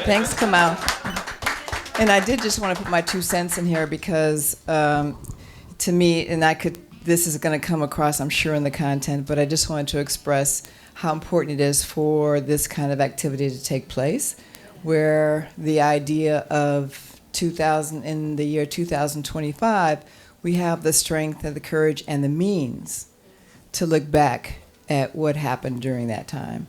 Thanks, Kamal. And I did just want to put my 2 cents in here because to me, and this is going to come across, I'm sure, in the content, but I just wanted to express how important it is for this kind of activity to take place, where the idea of in the year 2025, we have the strength and the courage and the means to look back at what happened during that time.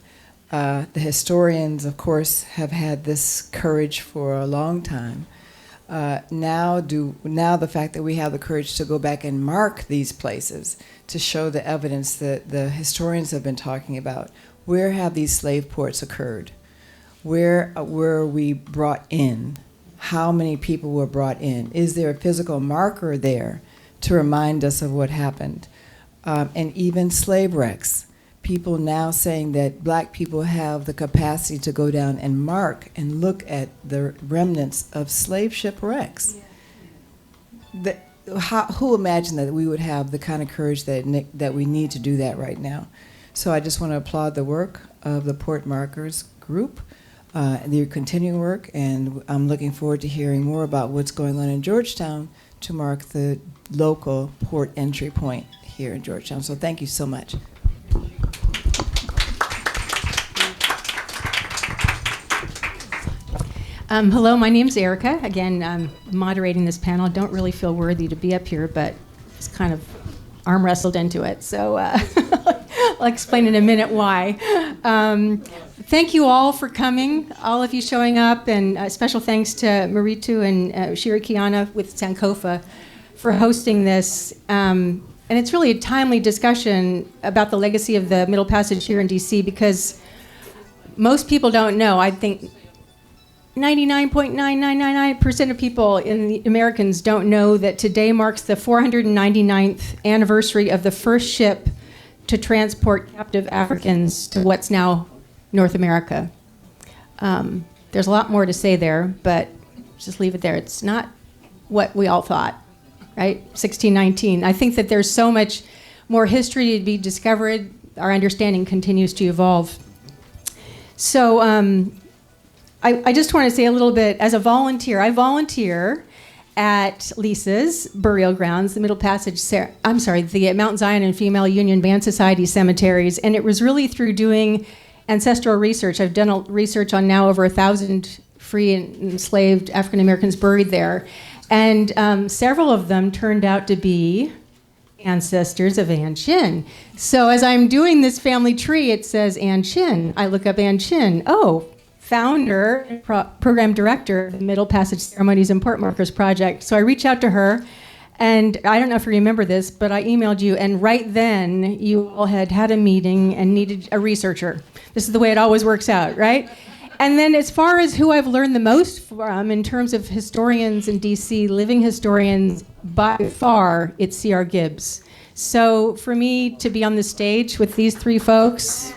The historians, of course, have had this courage for a long time. Now the fact that we have the courage to go back and mark these places to show the evidence that the historians have been talking about. Where have these slave ports occurred? Where were we brought in? How many people were brought in? Is there a physical marker there to remind us of what happened? And even slave wrecks. People now saying that black people have the capacity to go down and mark and look at the remnants of slave ship wrecks. Yeah. Who imagined that we would have the kind of courage that we need to do that right now? So I just want to applaud the work of the Port Markers group, their continuing work, and I'm looking forward to hearing more about what's going on in Georgetown to mark the local port entry point here in Georgetown. So thank you so much. Hello, my name's Erica. Again, I'm moderating this panel. I don't really feel worthy to be up here, but it's kind of arm wrestled into it. So I'll explain in a minute why. Thank you all for coming, all of you showing up, and special thanks to Maritu and Shirikiana with Sankofa for hosting this. And it's really a timely discussion about the legacy of the Middle Passage here in DC, because most people don't know. I think 99.9999% of people Americans don't know that today marks the 499th anniversary of the first ship to transport captive Africans to what's now North America. There's a lot more to say there, but just leave it there. It's not what we all thought, right? 1619. I think that there's so much more history to be discovered. Our understanding continues to evolve. So I just want to say a little bit, as a volunteer, I volunteer at Lisa's burial grounds, the Middle Passage, the Mount Zion and Female Union Band Society cemeteries, and it was really through doing ancestral research. I've done research on now over 1,000 free and enslaved African Americans buried there, and several of them turned out to be ancestors of Ann Shin. So as I'm doing this family tree, it says Ann Shin. I look up Ann Shin. Oh, founder, program director of the Middle Passage Ceremonies and Port Markers Project. So I reach out to her, and I don't know if you remember this, but I emailed you, and right then you all had a meeting and needed a researcher. This is the way it always works out, right? And then as far as who I've learned the most from in terms of historians in DC, living historians, by far, it's C.R. Gibbs. So for me to be on the stage with these three folks,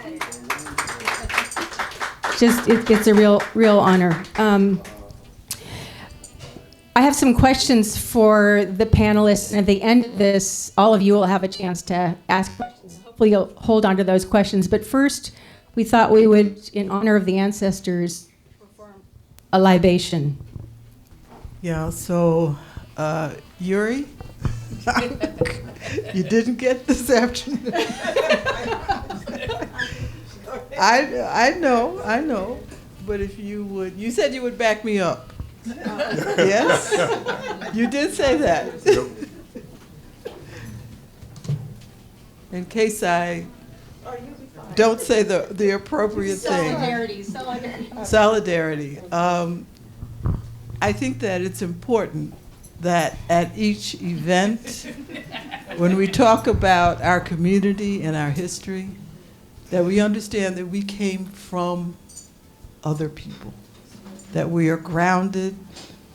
it's a real honor. I have some questions for the panelists, and at the end of this, all of you will have a chance to ask questions. Hopefully you'll hold on to those questions. But first, we thought we would, in honor of the ancestors, perform a libation. Yeah, so Yuri, you didn't get this afternoon. I know, but if you would, you said you would back me up. Yes? You did say that. Yep. In case I don't say the appropriate thing. Solidarity. I think that it's important that at each event, when we talk about our community and our history, that we understand that we came from other people, that we are grounded,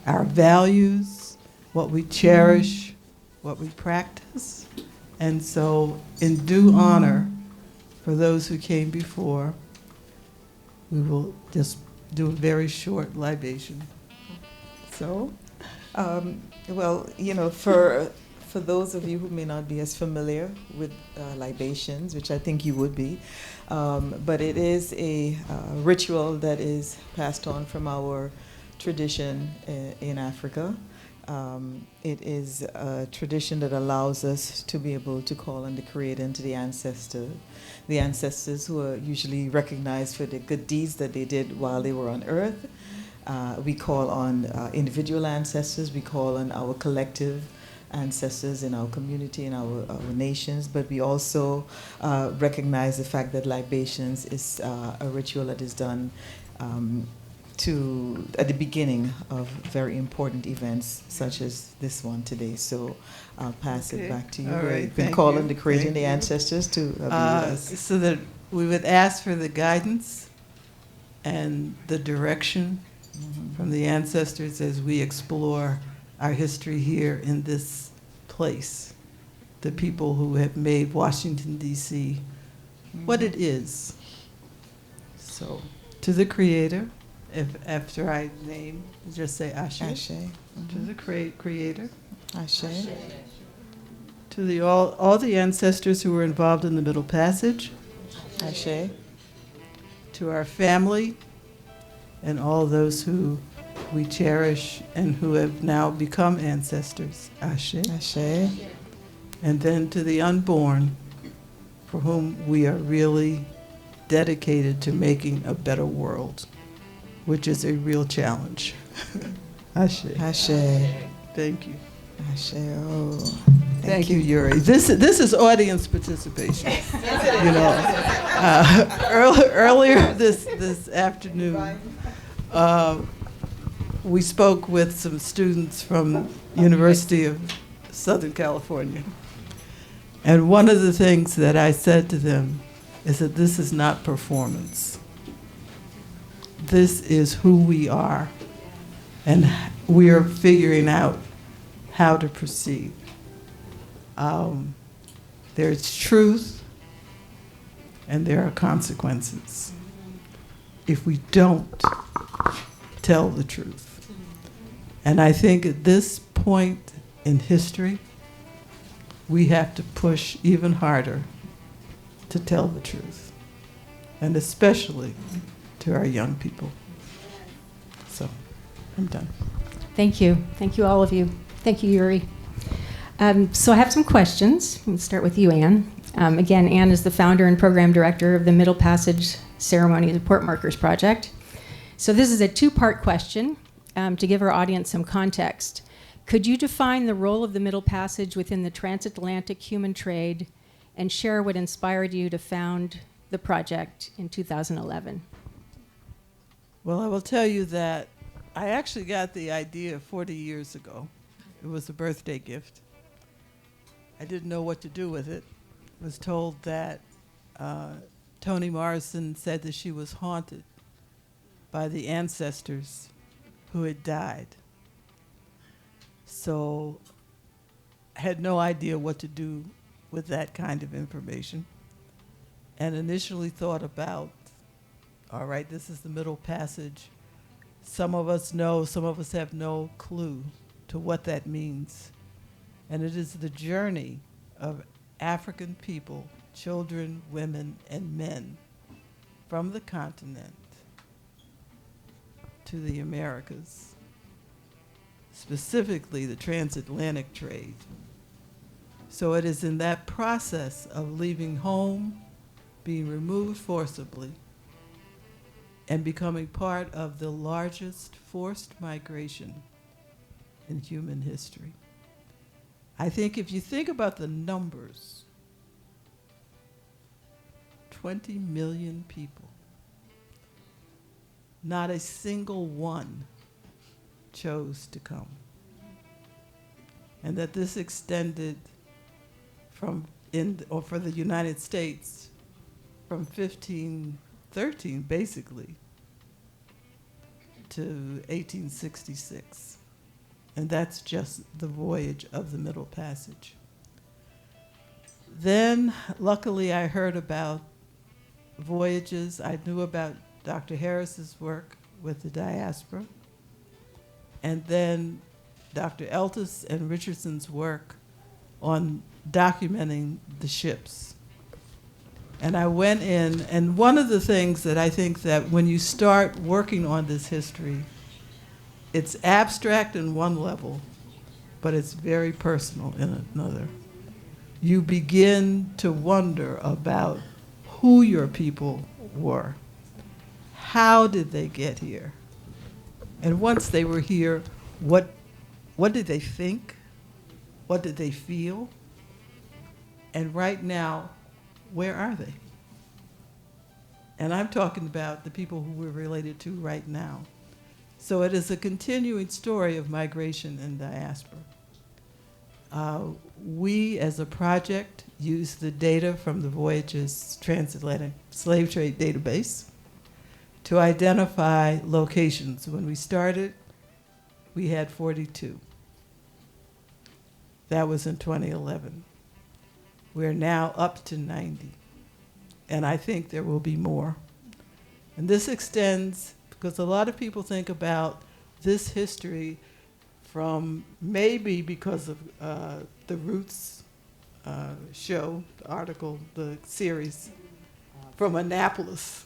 our values, what we cherish, what we practice. And so in due honor for those who came before, we will just do a very short libation. So, well, you know, for for those of you who may not be as familiar with libations, which I think you would be, but it is a ritual that is passed on from our tradition in Africa. It is a tradition that allows us to be able to call on the Creator and to the ancestors who are usually recognized for the good deeds that they did while they were on earth. We call on individual ancestors, we call on our collective ancestors in our community, in our nations, but we also recognize the fact that libations is a ritual that is done at the beginning of very important events such as this one today. So I'll pass it back to you. All right, We've been thank calling you. the Creator and Thank the you. ancestors to be with us. So that we would ask for the guidance and the direction from the ancestors as we explore our history here in this place, the people who have made Washington, D.C. what it is. So, to the Creator, if after I name, just say Ashe. Ashe. To the Creator. Ashe. To the all the ancestors who were involved in the Middle Passage. Ashe. To our family and all those who we cherish and who have now become ancestors. Ashe. Ashe. And then to the unborn, for whom we are really dedicated to making a better world, which is a real challenge. Ashe. Ashe. Thank you. Ashe. Oh. Thank you, Yuri. This is audience participation. You know, earlier this afternoon, we spoke with some students from University of Southern California, and one of the things that I said to them is that this is not performance. This is who we are, and we are figuring out how to proceed. There's truth and there are consequences if we don't tell the truth. And I think at this point in history, we have to push even harder to tell the truth, and especially to our young people. So, I'm done. Thank you. Thank you, all of you. Thank you, Yuri. So I have some questions. Let's start with you, Anne. Again, Anne is the founder and program director of the Middle Passage Ceremonies and Port Markers Project. So this is a two-part question to give our audience some context. Could you define the role of the Middle Passage within the transatlantic human trade and share what inspired you to found the project in 2011? Well, I will tell you that I actually got the idea 40 years ago. It was a birthday gift. I didn't know what to do with it. I was told that Toni Morrison said that she was haunted by the ancestors who had died. So I had no idea what to do with that kind of information, and initially thought about, all right, this is the Middle Passage. Some of us know, some of us have no clue to what that means. And it is the journey of African people, children, women, and men from the continent to the Americas, specifically the transatlantic trade. So it is in that process of leaving home, being removed forcibly, and becoming part of the largest forced migration in human history. I think if you think about the numbers, 20 million people, not a single one chose to come. And that this extended for the United States from 1513, basically, to 1866. And that's just the voyage of the Middle Passage. Then, luckily, I heard about voyages. I knew about Dr. Harris's work with the diaspora. And then Dr. Eltis and Richardson's work on documenting the ships. And I went in, and one of the things that I think that when you start working on this history, it's abstract in one level, but it's very personal in another. You begin to wonder about who your people were. How did they get here? And once they were here, what did they think? What did they feel? And right now, where are they? And I'm talking about the people who we're related to right now. So it is a continuing story of migration and diaspora. We, as a project, use the data from the Voyages Transatlantic Slave Trade Database to identify locations. When we started, we had 42. That was in 2011. We're now up to 90. And I think there will be more. And this extends, because a lot of people think about this history from maybe because of the Roots show, the article, the series, from Annapolis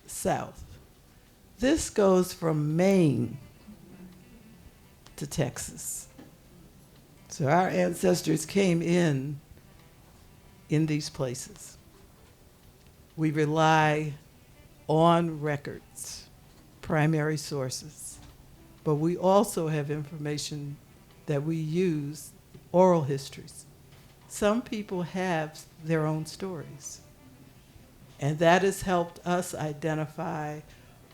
south. This goes from Maine to Texas. So our ancestors came in these places. We rely on records, primary sources, but we also have information that we use, oral histories. Some people have their own stories, and that has helped us identify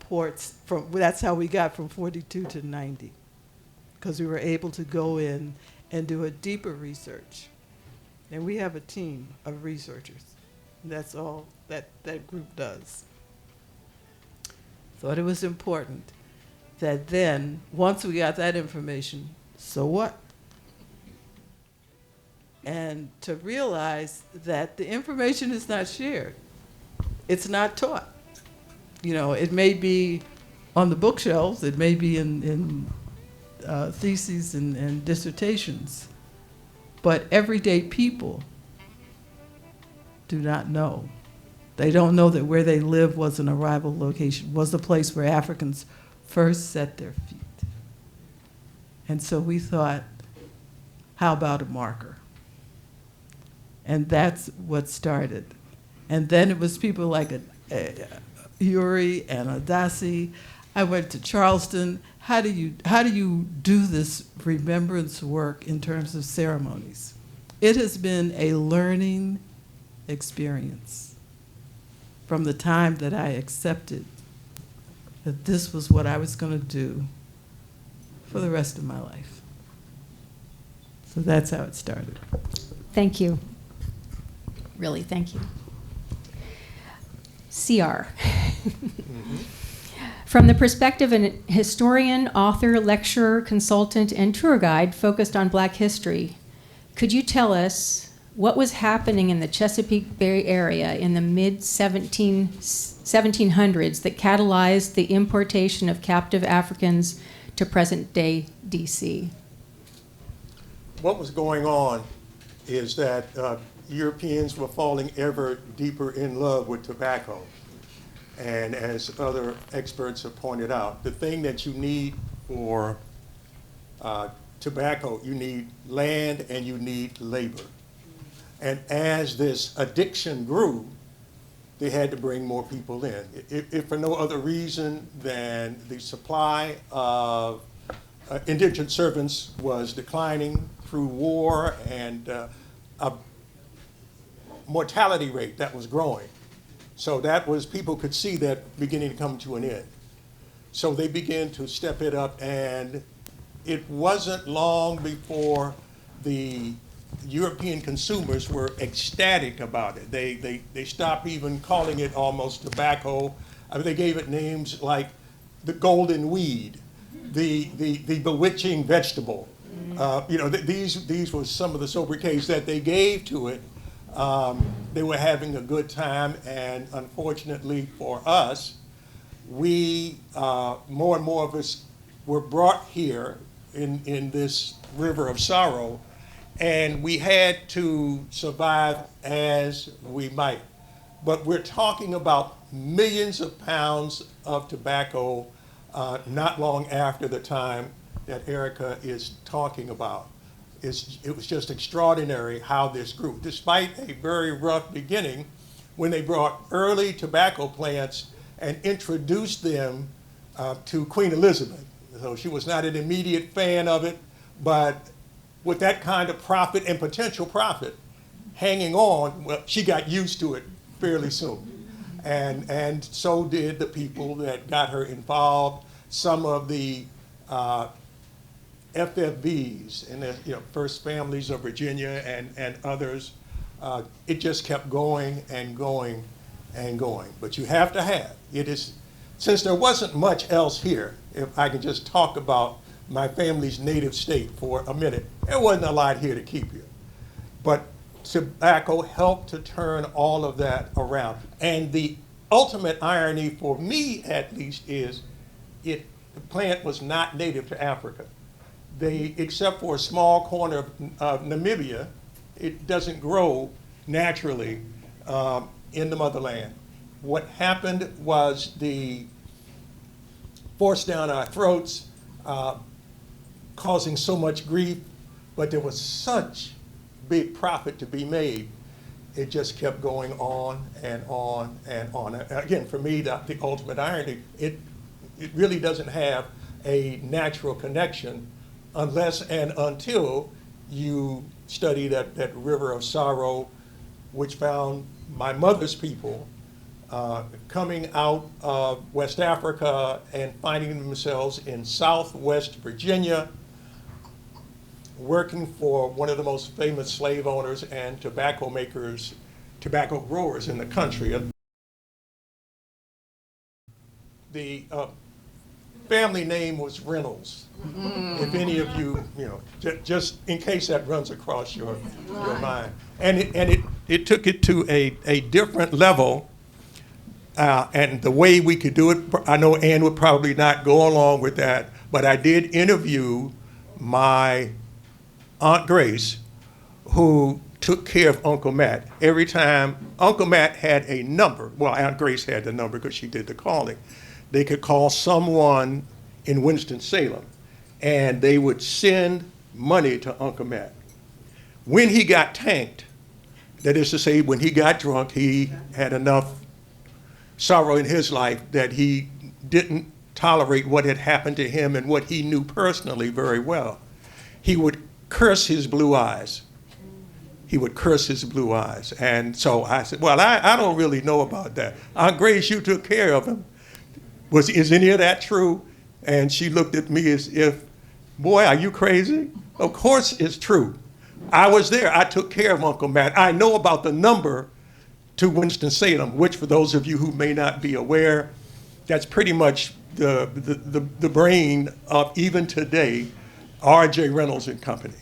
ports from, that's how we got from 42 to 90, because we were able to go in and do a deeper research. And we have a team of researchers. That's all that group does. Thought it was important that then, once we got that information, so what? And to realize that the information is not shared. It's not taught. You know, it may be on the bookshelves, it may be in theses and dissertations, but everyday people do not know. They don't know that where they live was an arrival location, was the place where Africans first set their feet. And so we thought, how about a marker? And that's what started. And then it was people like Uri and Adasi. I went to Charleston. How do you do this remembrance work in terms of ceremonies? It has been a learning experience from the time that I accepted that this was what I was going to do for the rest of my life. So that's how it started. Thank you. Really, thank you. CR. From the perspective of an historian, author, lecturer, consultant, and tour guide focused on Black history, could you tell us what was happening in the Chesapeake Bay area in the mid-1700s that catalyzed the importation of captive Africans to present-day D.C.? What was going on is that Europeans were falling ever deeper in love with tobacco. And as other experts have pointed out, the thing that you need for tobacco, you need land and you need labor. And as this addiction grew, they had to bring more people in, if for no other reason than the supply of indentured servants was declining through war and a mortality rate that was growing. So that was, people could see that beginning to come to an end. So they began to step it up, and it wasn't long before the European consumers were ecstatic about it. They stopped even calling it almost tobacco. I mean, they gave it names like the golden weed, the bewitching vegetable. These were some of the sobriquets that they gave to it. They were having a good time, and unfortunately for us, we, more and more of us were brought here in this river of sorrow, and we had to survive as we might. But we're talking about millions of pounds of tobacco not long after the time that Erica is talking about. It was just extraordinary how this grew. Despite a very rough beginning, when they brought early tobacco plants and introduced them to Queen Elizabeth. So she was not an immediate fan of it, but with that kind of profit and potential profit hanging on, well, she got used to it fairly soon. And so did the people that got her involved. Some of the FFVs and the First Families of Virginia and others, it just kept going and going and going. But you have to have, since there wasn't much else here, if I can just talk about my family's native state for a minute, there wasn't a lot here to keep you. But tobacco helped to turn all of that around. And the ultimate irony for me, at least, is the plant was not native to Africa. Except for a small corner of Namibia, it doesn't grow naturally in the motherland. What happened was the force down our throats, causing so much grief, but there was such big profit to be made. It just kept going on and on and on. Again, for me, the ultimate irony, it really doesn't have a natural connection unless and until you study that river of sorrow, which found my mother's people coming out of West Africa and finding themselves in Southwest Virginia, working for one of the most famous slave owners and tobacco growers in the country. The family name was Reynolds. If any of you, just in case that runs across your mind. And it took it to a different level. And the way we could do it, I know Ann would probably not go along with that, but I did interview my Aunt Grace, who took care of Uncle Matt. Every time Uncle Matt had a number, well, Aunt Grace had the number because she did the calling. They could call someone in Winston-Salem, and they would send money to Uncle Matt. When he got tanked, that is to say, when he got drunk, he had enough sorrow in his life that he didn't tolerate what had happened to him and what he knew personally very well. He would curse his blue eyes. He would curse his blue eyes. And so I said, well, I don't really know about that. Aunt Grace, you took care of him. Is any of that true? And she looked at me as if, boy, are you crazy? Of course it's true. I was there. I took care of Uncle Matt. I know about the number to Winston-Salem, which for those of you who may not be aware, that's pretty much the brain of, even today, R.J. Reynolds and Company.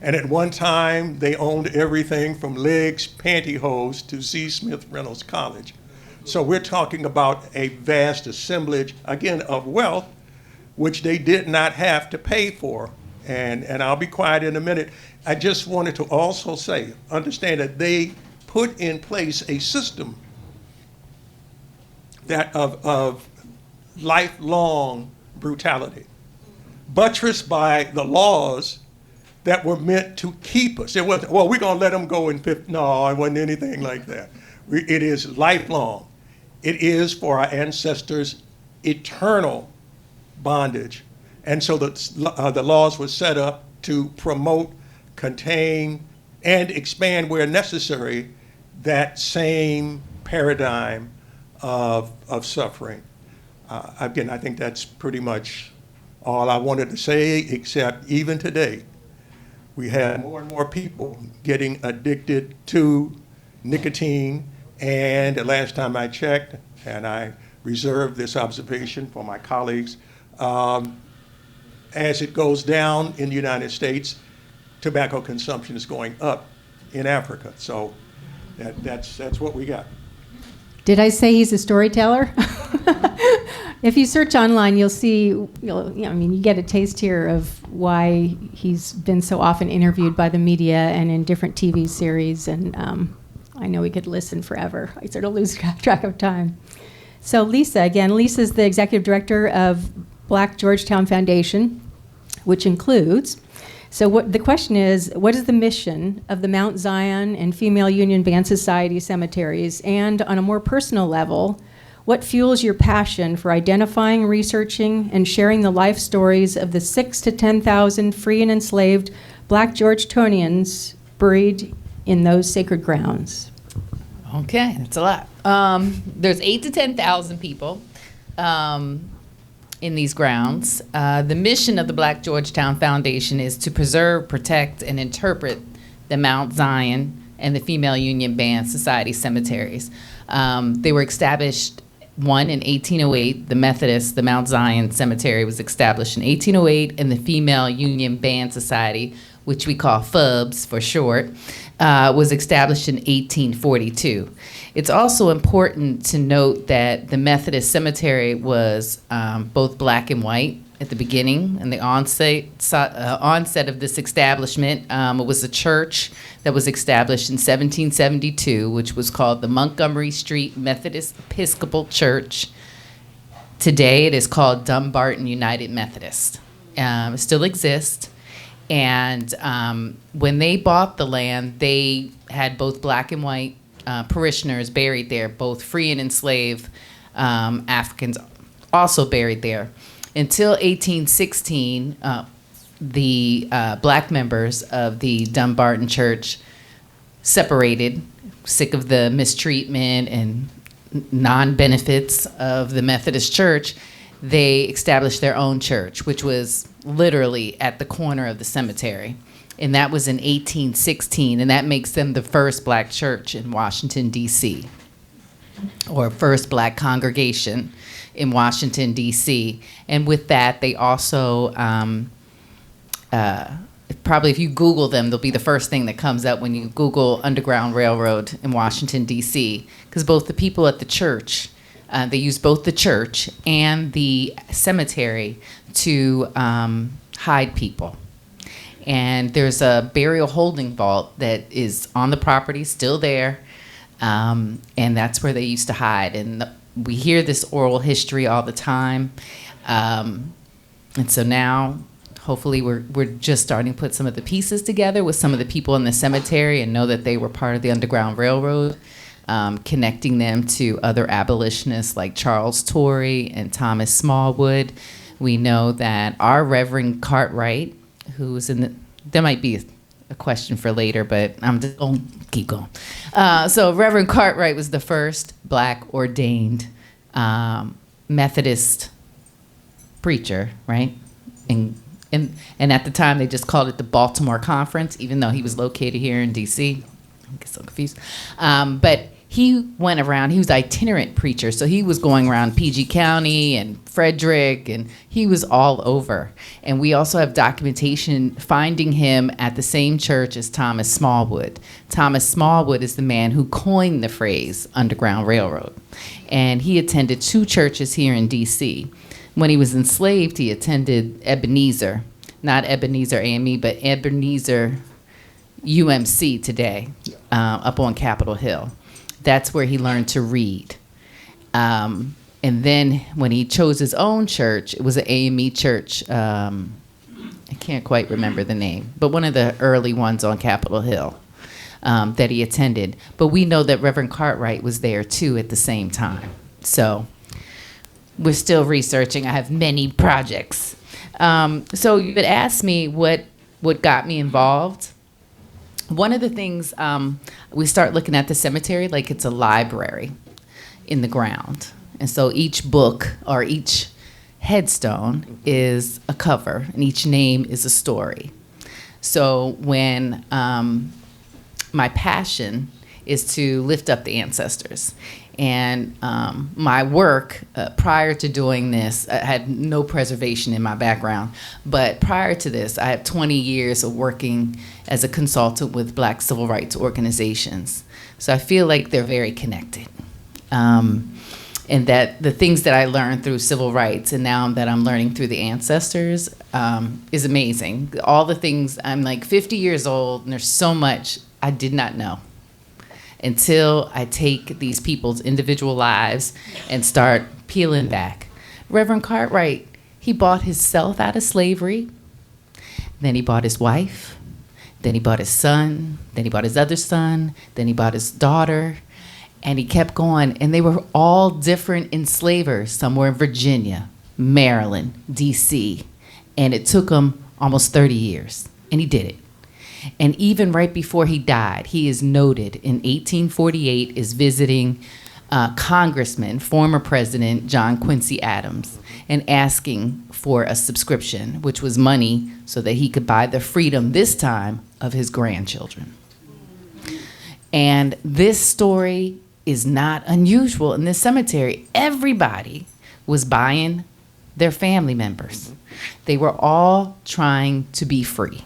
And at one time, they owned everything from Legs Pantyhose to C. Smith Reynolds College. So we're talking about a vast assemblage, again, of wealth, which they did not have to pay for. And I'll be quiet in a minute. I just wanted to also say, understand that they put in place a system that of lifelong brutality, buttressed by the laws that were meant to keep us. It wasn't, well, we're going to let them go in 50. No, it wasn't anything like that. It is lifelong. It is for our ancestors eternal bondage. And so the laws were set up to promote, contain, and expand where necessary that same paradigm of suffering. Again, I think that's pretty much all I wanted to say, except even today, we have more and more people getting addicted to nicotine. And the last time I checked, and I reserve this observation for my colleagues, as it goes down in the United States, tobacco consumption is going up in Africa. So that's what we got. Did I say he's a storyteller? If you search online, you'll see, you get a taste here of why he's been so often interviewed by the media and in different TV series. And I know we could listen forever. I sort of lose track of time. So Lisa's the executive director of Black Georgetown Foundation, which includes, the question is, what is the mission of the Mount Zion and Female Union Band Society cemeteries? And on a more personal level, what fuels your passion for identifying, researching, and sharing the life stories of the 6,000 to 10,000 free and enslaved Black Georgetonians buried in those sacred grounds? Okay, that's a lot. There's 8,000 to 10,000 people in these grounds. The mission of the Black Georgetown Foundation is to preserve, protect, and interpret the Mount Zion and the Female Union Band Society cemeteries. They were established, one in 1808, the Methodist, the Mount Zion Cemetery was established in 1808, and the Female Union Band Society, which we call FUBS for short, was established in 1842. It's also important to note that the Methodist Cemetery was both black and white at the beginning and the onset of this establishment. It was a church that was established in 1772, which was called the Montgomery Street Methodist Episcopal Church. Today it is called Dumbarton United Methodist. It still exists. And when they bought the land, they had both black and white parishioners buried there, both free and enslaved Africans also buried there. Until 1816, the black members of the Dumbarton Church separated, sick of the mistreatment and non-benefits of the Methodist Church. They established their own church, which was literally at the corner of the cemetery. And that was in 1816, and that makes them the first black church in Washington, D.C., or first black congregation in Washington, D.C. And with that, they also, probably if you Google them, they'll be the first thing that comes up when you Google Underground Railroad in Washington, D.C., because both the people at the church, they use both the church and the cemetery to hide people. And there's a burial holding vault that is on the property, still there, and that's where they used to hide. And we hear this oral history all the time. And so now, hopefully, we're just starting to put some of the pieces together with some of the people in the cemetery and know that they were part of the Underground Railroad, connecting them to other abolitionists like Charles Torrey and Thomas Smallwood. We know that our Reverend Cartwright, who's in the, there might be a question for later, but I'm just going to keep going. So Reverend Cartwright was the first black ordained Methodist preacher, right? And at the time, they just called it the Baltimore Conference, even though he was located here in D.C. I get so confused. But he went around, he was an itinerant preacher, so he was going around PG County and Frederick, and he was all over. And we also have documentation finding him at the same church as Thomas Smallwood. Thomas Smallwood is the man who coined the phrase Underground Railroad. And he attended 2 churches here in D.C. When he was enslaved, he attended Ebenezer, not Ebenezer AME, but Ebenezer UMC today, up on Capitol Hill. That's where he learned to read. And then when he chose his own church, it was an AME church. I can't quite remember the name, but one of the early ones on Capitol Hill that he attended. But we know that Reverend Cartwright was there too at the same time. So we're still researching. I have many projects. So you had asked me what got me involved. One of the things, we start looking at the cemetery like it's a library in the ground. And so each book or each headstone is a cover, and each name is a story. So when my passion is to lift up the ancestors. And my work, prior to doing this, I had no preservation in my background. But prior to this, I have 20 years of working as a consultant with Black civil rights organizations. So I feel like they're very connected. And that the things that I learned through civil rights and now that I'm learning through the ancestors is amazing. All the things, I'm like 50 years old and there's so much I did not know until I take these people's individual lives and start peeling back. Reverend Cartwright, he bought himself out of slavery, then he bought his wife, then he bought his son, then he bought his other son, then he bought his daughter, and he kept going. And they were all different enslavers. Some were in Virginia, Maryland, D.C., and it took him almost 30 years, and he did it. And even right before he died, he is noted in 1848 is visiting Congressman, former President John Quincy Adams, and asking for a subscription, which was money so that he could buy the freedom, this time, of his grandchildren. And this story is not unusual in this cemetery. Everybody was buying their family members. They were all trying to be free.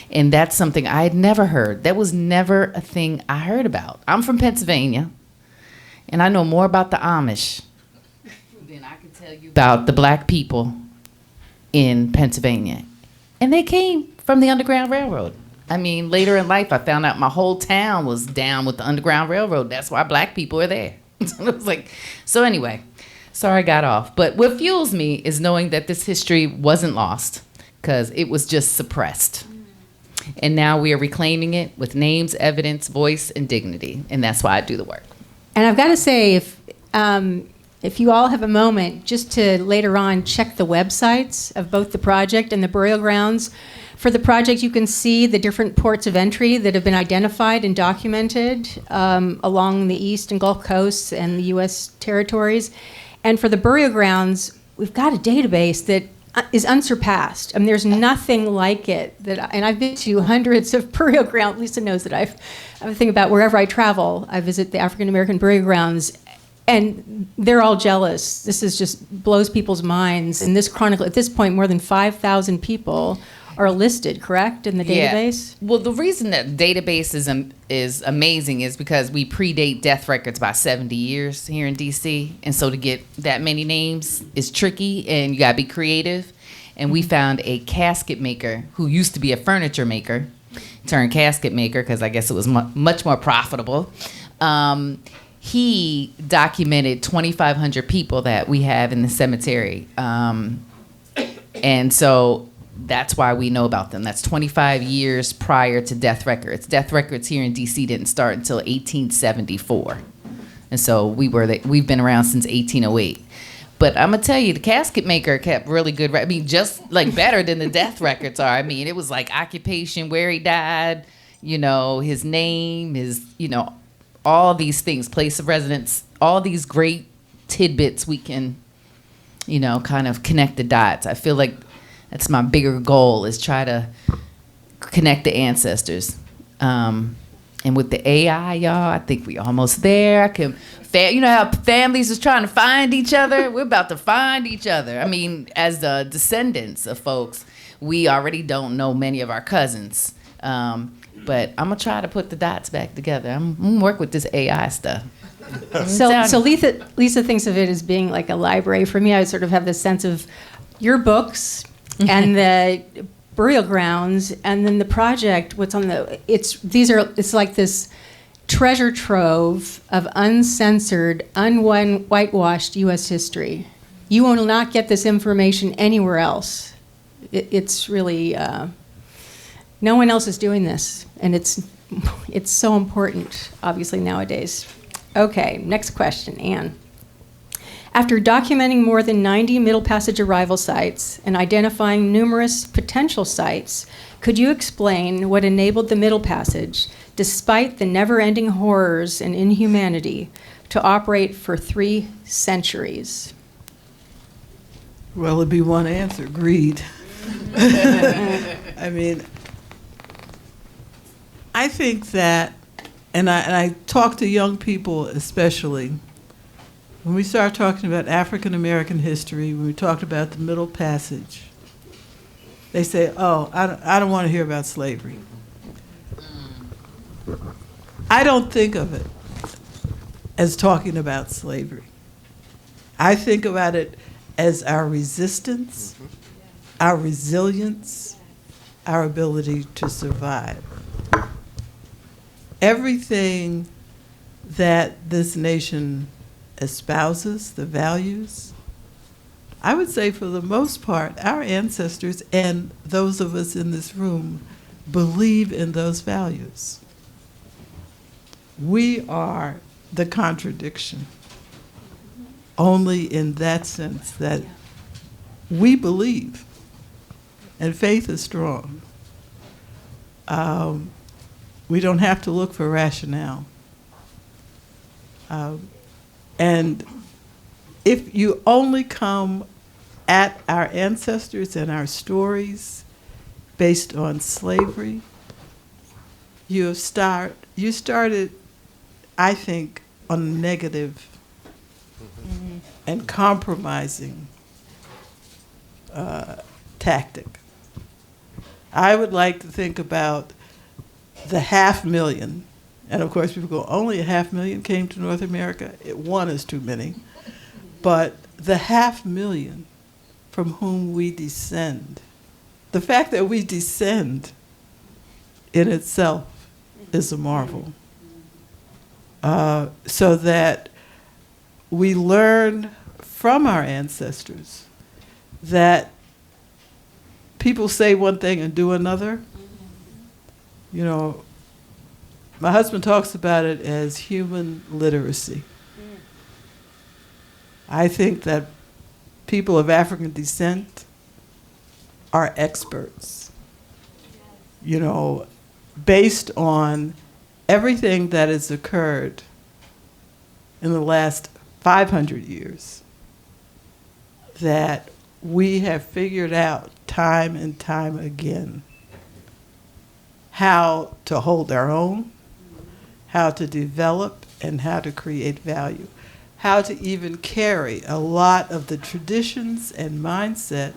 And that's something I had never heard. That was never a thing I heard about. I'm from Pennsylvania, and I know more about the Amish than I can tell you about the black people in Pennsylvania. And they came from the Underground Railroad. I mean, later in life, I found out my whole town was down with the Underground Railroad. That's why black people are there. So it was like, so anyway, sorry I got off. But what fuels me is knowing that this history wasn't lost because it was just suppressed. And now we are reclaiming it with names, evidence, voice, and dignity. And that's why I do the work. And I've got to say, if you all have a moment, just to later on check the websites of both the project and the burial grounds. For the project, you can see the different ports of entry that have been identified and documented along the East and Gulf Coasts and the U.S. territories. And for the burial grounds, we've got a database that is unsurpassed. I mean, there's nothing like it. And I've been to hundreds of burial grounds. Lisa knows that I have a thing about wherever I travel, I visit the African American burial grounds. And they're all jealous. This is just blows people's minds. And this chronicle, at this point, more than 5,000 people are listed, correct, in the database? Well, the reason that database is amazing is because we predate death records by 70 years here in D.C. And so to get that many names is tricky, and you got to be creative. And we found a casket maker who used to be a furniture maker, turned casket maker because I guess it was much more profitable. He documented 2,500 people that we have in the cemetery. And so that's why we know about them. That's 25 years prior to death records. Death records here in D.C. didn't start until 1874. And so we've been around since 1808. But I'm going to tell you, the casket maker kept really good, I mean, just like better than the death records are. I mean, it was like occupation, where he died, his name, all these things, place of residence, all these great tidbits we can, kind of connect the dots. I feel like that's my bigger goal, is try to connect the ancestors. And with the AI, y'all, I think we almost there. How families is trying to find each other? We're about to find each other. I mean, as the descendants of folks, we already don't know many of our cousins. But I'm going to try to put the dots back together. I'm going to work with this AI stuff. So Lisa thinks of it as being like a library. For me, I sort of have this sense of your books and the burial grounds, and then the project. It's like this treasure trove of uncensored, whitewashed U.S. history. You will not get this information anywhere else. It's really no one else is doing this, and it's so important, obviously, nowadays. Okay, next question, Anne. After documenting more than 90 Middle Passage arrival sites and identifying numerous potential sites, could you explain what enabled the Middle Passage, despite the never-ending horrors and inhumanity, to operate for 3 centuries? Well, it'd be one answer: greed. I mean, I think that, and I talk to young people especially, when we start talking about African American history, when we talked about the Middle Passage, they say, "Oh, I don't want to hear about slavery." I don't think of it as talking about slavery. I think about it as our resistance, our resilience, our ability to survive. Everything that this nation espouses, the values, I would say for the most part, our ancestors and those of us in this room believe in those values. We are the contradiction, only in that sense that we believe, and faith is strong. We don't have to look for rationale. And if you only come at our ancestors and our stories based on slavery, you started, I think, on a negative and compromising tactic. I would like to think about the 500,000, and of course people go, only 500,000 came to North America. One is too many. But the 500,000 from whom we descend, the fact that we descend in itself is a marvel. So that we learn from our ancestors that people say one thing and do another. You know, my husband talks about it as human literacy. I think that people of African descent are experts, you know, based on everything that has occurred in the last 500 years, that we have figured out time and time again how to hold our own, how to develop, and how to create value, how to even carry a lot of the traditions and mindset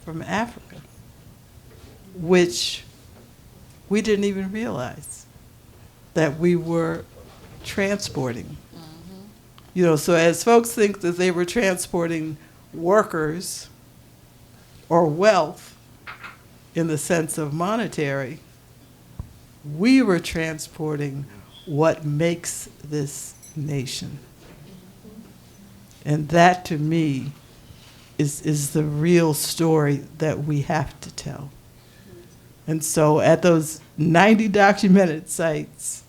from Africa, which we didn't even realize that we were transporting. You know, so as folks think that they were transporting workers or wealth in the sense of monetary, we were transporting what makes this nation. And that, to me, is the real story that we have to tell. And so at those 90 documented sites,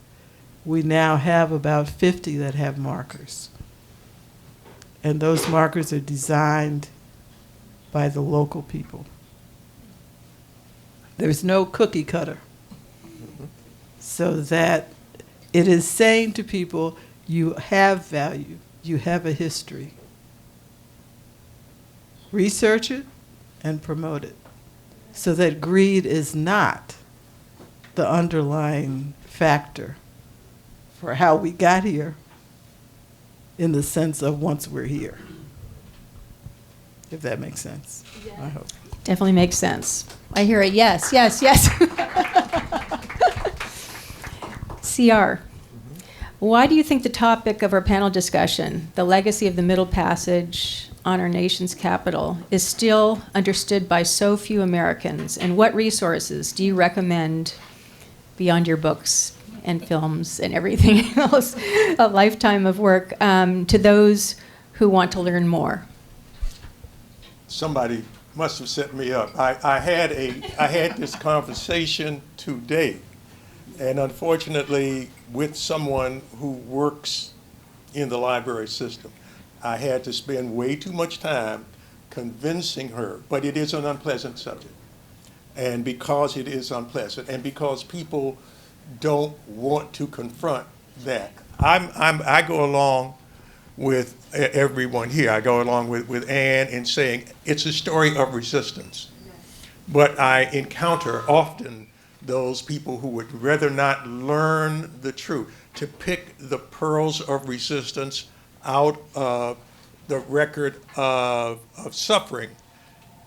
we now have about 50 that have markers. And those markers are designed by the local people. There's no cookie cutter. So that it is saying to people, you have value, you have a history. Research it and promote it so that greed is not the underlying factor for how we got here in the sense of once we're here. If that makes sense, I hope. Definitely makes sense. I hear it. Yes, yes, yes. CR. Why do you think the topic of our panel discussion, the legacy of the Middle Passage on our nation's capital, is still understood by so few Americans? And what resources do you recommend beyond your books and films and everything else, a lifetime of work, to those who want to learn more? Somebody must have set me up. I had this conversation today, and unfortunately, with someone who works in the library system, I had to spend way too much time convincing her. But it is an unpleasant subject, and because it is unpleasant, and because people don't want to confront that, I go along with everyone here. I go along with Ann in saying it's a story of resistance. But I encounter often those people who would rather not learn the truth, to pick the pearls of resistance out of the record of suffering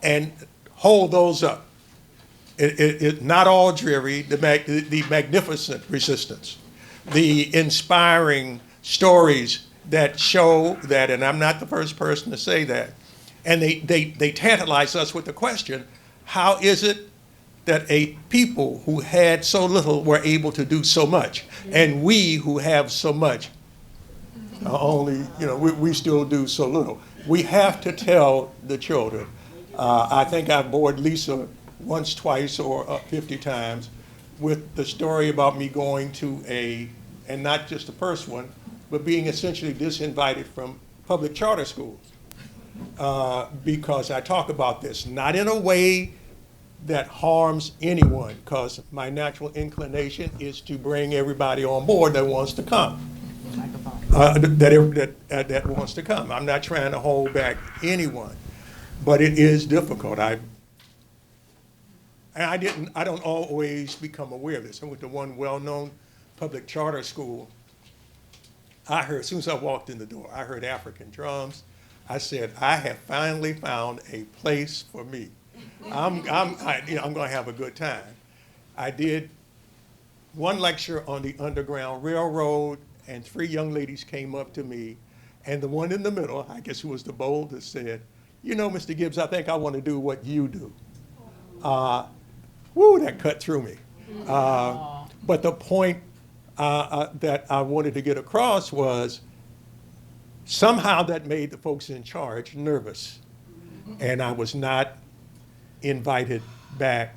and hold those up. Not all dreary, the magnificent resistance, the inspiring stories that show that, and I'm not the first person to say that, and they tantalize us with the question, how is it that a people who had so little were able to do so much, and we who have so much only, we still do so little. We have to tell the children. I think I've bored Lisa once, twice, or 50 times with the story about me going to and not just the first one, but being essentially disinvited from public charter schools. Because I talk about this, not in a way that harms anyone, because my natural inclination is to bring everybody on board that wants to come. That wants to come. I'm not trying to hold back anyone, but it is difficult. I don't always become aware of this. I went to one well-known public charter school. I heard, as soon as I walked in the door, I heard African drums. I said, I have finally found a place for me. I'm going to have a good time. I did one lecture on the Underground Railroad, and 3 young ladies came up to me, and the one in the middle, I guess who was the boldest, said, Mr. Gibbs, I think I want to do what you do. That cut through me. But the point that I wanted to get across was somehow that made the folks in charge nervous, and I was not invited back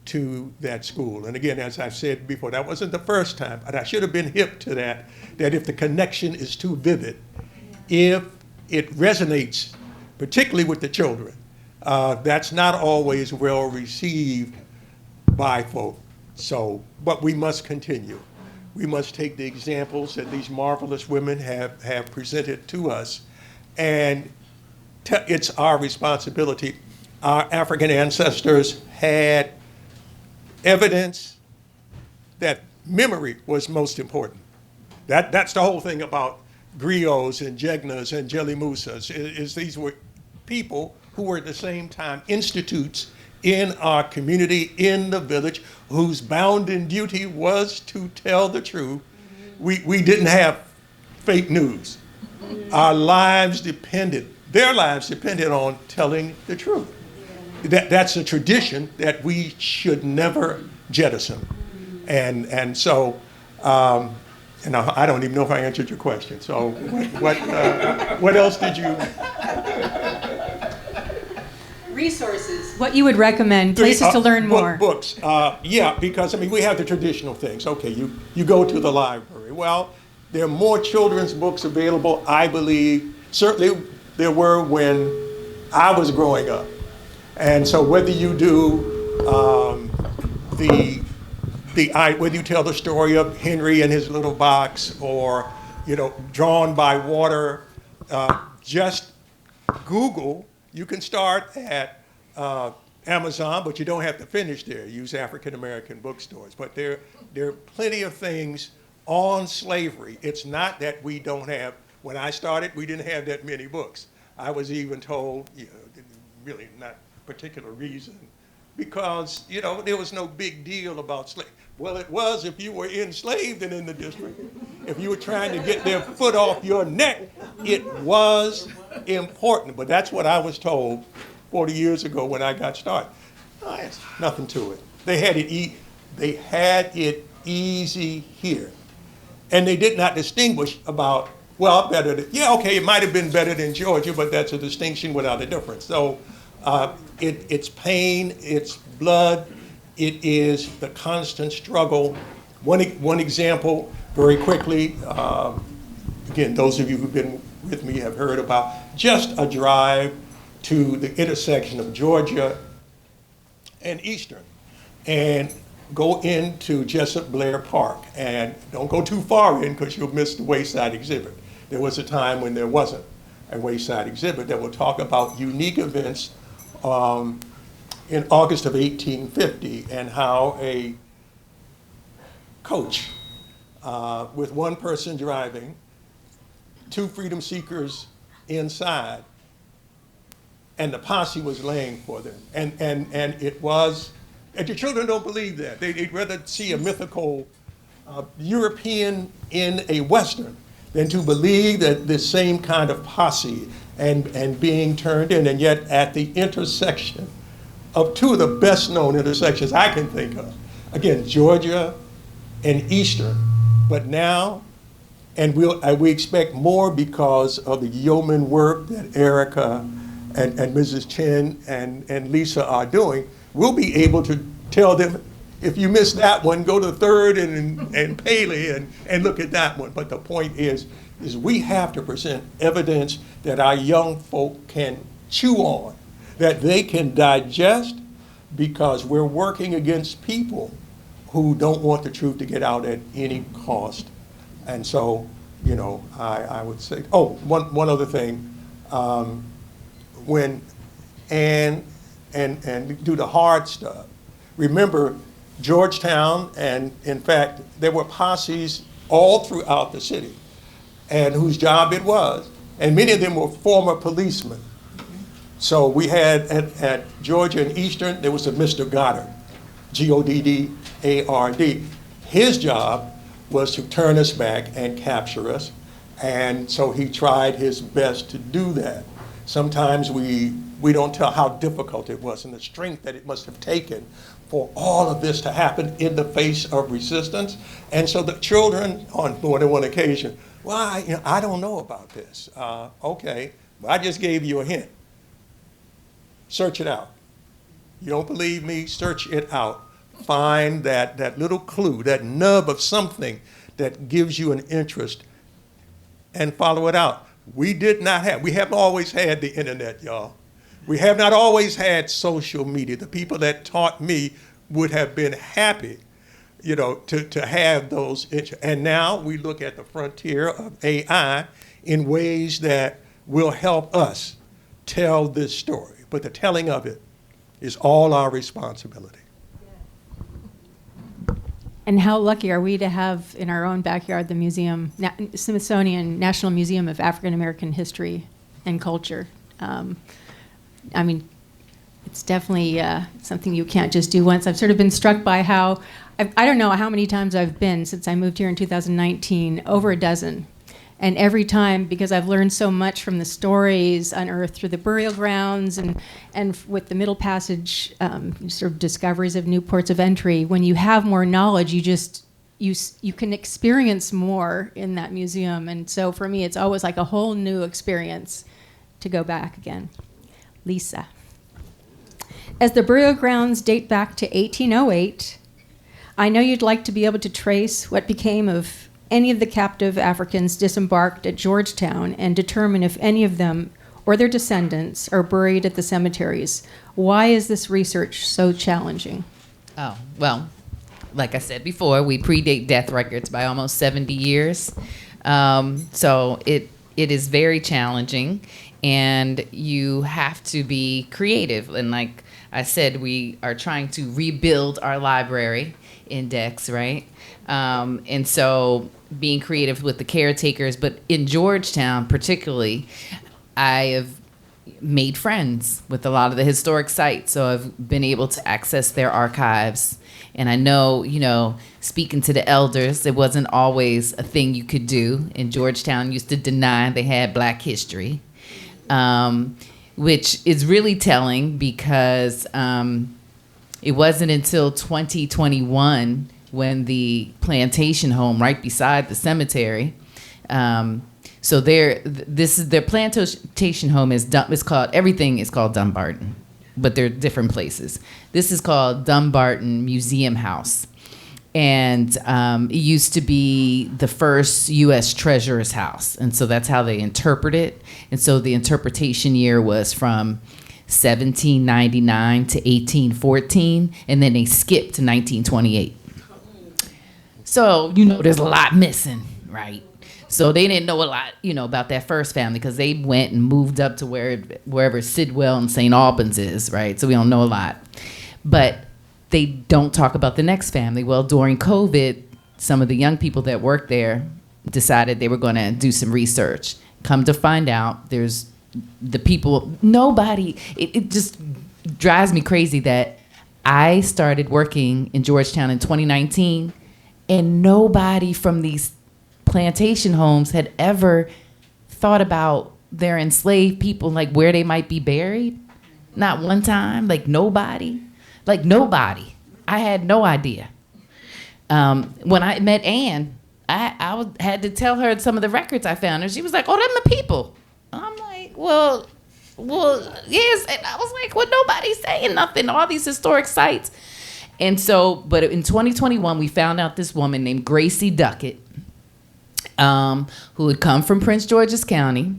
to that school. And again, as I've said before, that wasn't the first time, but I should have been hip to that if the connection is too vivid, if it resonates, particularly with the children, that's not always well received by folk. So, but we must continue. We must take the examples that these marvelous women have presented to us, and it's our responsibility. Our African ancestors had evidence that memory was most important. That's the whole thing about griots and jegnas and jellymusas, is these were people who were at the same time institutes in our community, in the village, whose bounden duty was to tell the truth. We didn't have fake news. Our lives depended, their lives depended on telling the truth. That's a tradition that we should never jettison. And so, and I don't even know if I answered your question. So what else did you? Resources. What you would recommend, places to learn more. Books, because we have the traditional things. Okay, you go to the library. Well, there are more children's books available, I believe. Certainly there were when I was growing up. And so whether you do whether you tell the story of Henry and his little box, or Drawn by Water, just Google. You can start at Amazon, but you don't have to finish there. Use African American bookstores. But there are plenty of things on slavery. It's not that we don't have. When I started, we didn't have that many books. I was even told, really not particular reason, because there was no big deal about slavery. Well, it was if you were enslaved and in the district. If you were trying to get their foot off your neck, it was important. But that's what I was told 40 years ago when I got started. It's nothing to it. They had it easy here, and they did not distinguish about it might have been better than Georgia, but that's a distinction without a difference. So. It's pain, it's blood, it is the constant struggle. One example, very quickly, again, those of you who've been with me have heard about just a drive to the intersection of Georgia and Eastern, and go into Jessup Blair Park, and don't go too far in because you'll miss the Wayside exhibit. There was a time when there wasn't a Wayside exhibit that will talk about unique events in August of 1850, and how a coach with one person driving, 2 freedom seekers inside, and the posse was laying for them. And it was, and your children don't believe that. They'd rather see a mythical European in a Western than to believe that this same kind of posse and being turned in, and yet at the intersection of two of the best known intersections I can think of. Again, Georgia and Eastern, but now, and we expect more because of the yeoman work that Erica and Mrs. Chen and Lisa are doing. We'll be able to tell them, if you missed that one, go to Third and Paley and look at that one. But the point is we have to present evidence that our young folk can chew on, that they can digest, because we're working against people who don't want the truth to get out at any cost. And so, I would say, one other thing. When and do the hard stuff, remember Georgetown, and in fact, there were posses all throughout the city, and whose job it was, and many of them were former policemen. So we had at Georgia and Eastern, there was a Mr. Goddard, Goddard. His job was to turn us back and capture us, and so he tried his best to do that. Sometimes we don't tell how difficult it was and the strength that it must have taken for all of this to happen in the face of resistance. And so the children, on more than one occasion, well, I don't know about this. Okay, well, I just gave you a hint. Search it out. You don't believe me? Search it out. Find that little clue, that nub of something that gives you an interest, and follow it out. We haven't always had the internet, y'all. We have not always had social media. The people that taught me would have been happy, to have those. And now we look at the frontier of AI in ways that will help us tell this story. But the telling of it is all our responsibility. And how lucky are we to have in our own backyard the museum, Smithsonian National Museum of African American History and Culture. It's definitely something you can't just do once. I've sort of been struck by how, I don't know how many times I've been since I moved here in 2019, over a dozen. And every time, because I've learned so much from the stories unearthed through the burial grounds and with the Middle Passage sort of discoveries of new ports of entry, when you have more knowledge, you can experience more in that museum. And so for me, it's always like a whole new experience to go back again. Lisa. As the burial grounds date back to 1808, I know you'd like to be able to trace what became of any of the captive Africans disembarked at Georgetown and determine if any of them or their descendants are buried at the cemeteries. Why is this research so challenging? Oh, well, like I said before, we predate death records by almost 70 years. So it is very challenging, and you have to be creative. And like I said, we are trying to rebuild our library index, right? And so being creative with the caretakers, but in Georgetown particularly, I have made friends with a lot of the historic sites, so I've been able to access their archives. And I know, speaking to the elders, it wasn't always a thing you could do. And Georgetown used to deny they had Black history, which is really telling because it wasn't until 2021 when the plantation home right beside the cemetery, so their plantation home is called, everything is called Dumbarton, but they're different places. This is called Dumbarton Museum House, and it used to be the first U.S. Treasurer's house, and so that's how they interpret it. And so the interpretation year was from 1799 to 1814, and then they skipped to 1928. So, there's a lot missing, right? So they didn't know a lot, about that first family because they went and moved up to wherever Sidwell and St. Albans is, right? So we don't know a lot. But they don't talk about the next family. Well, during COVID, some of the young people that worked there decided they were going to do some research. Come to find out, there's the people, nobody, it just drives me crazy that I started working in Georgetown in 2019 and nobody from these plantation homes had ever thought about their enslaved people, like where they might be buried. Not one time, like nobody. I had no idea. When I met Anne, had to tell her some of the records I found, and she was like, "Oh, them the people." I'm like, well, yes. And I was like, well, nobody's saying nothing. All these historic sites. And so, but in 2021, we found out this woman named Gracie Duckett, who had come from Prince George's County,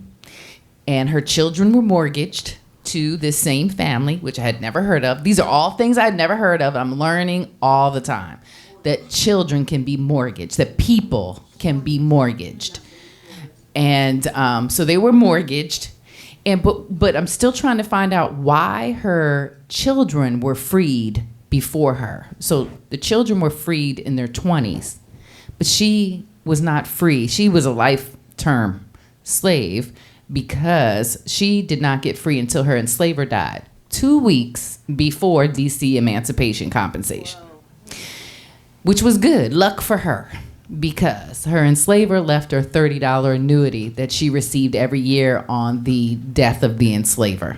and her children were mortgaged to this same family, which I had never heard of. These are all things I'd never heard of. I'm learning all the time that children can be mortgaged, that people can be mortgaged. And so they were mortgaged. But I'm still trying to find out why her children were freed before her. So the children were freed in their 20s, but she was not free. She was a life-term slave because she did not get free until her enslaver died 2 weeks before DC emancipation compensation, which was good luck for her because her enslaver left her $30 annuity that she received every year on the death of the enslaver.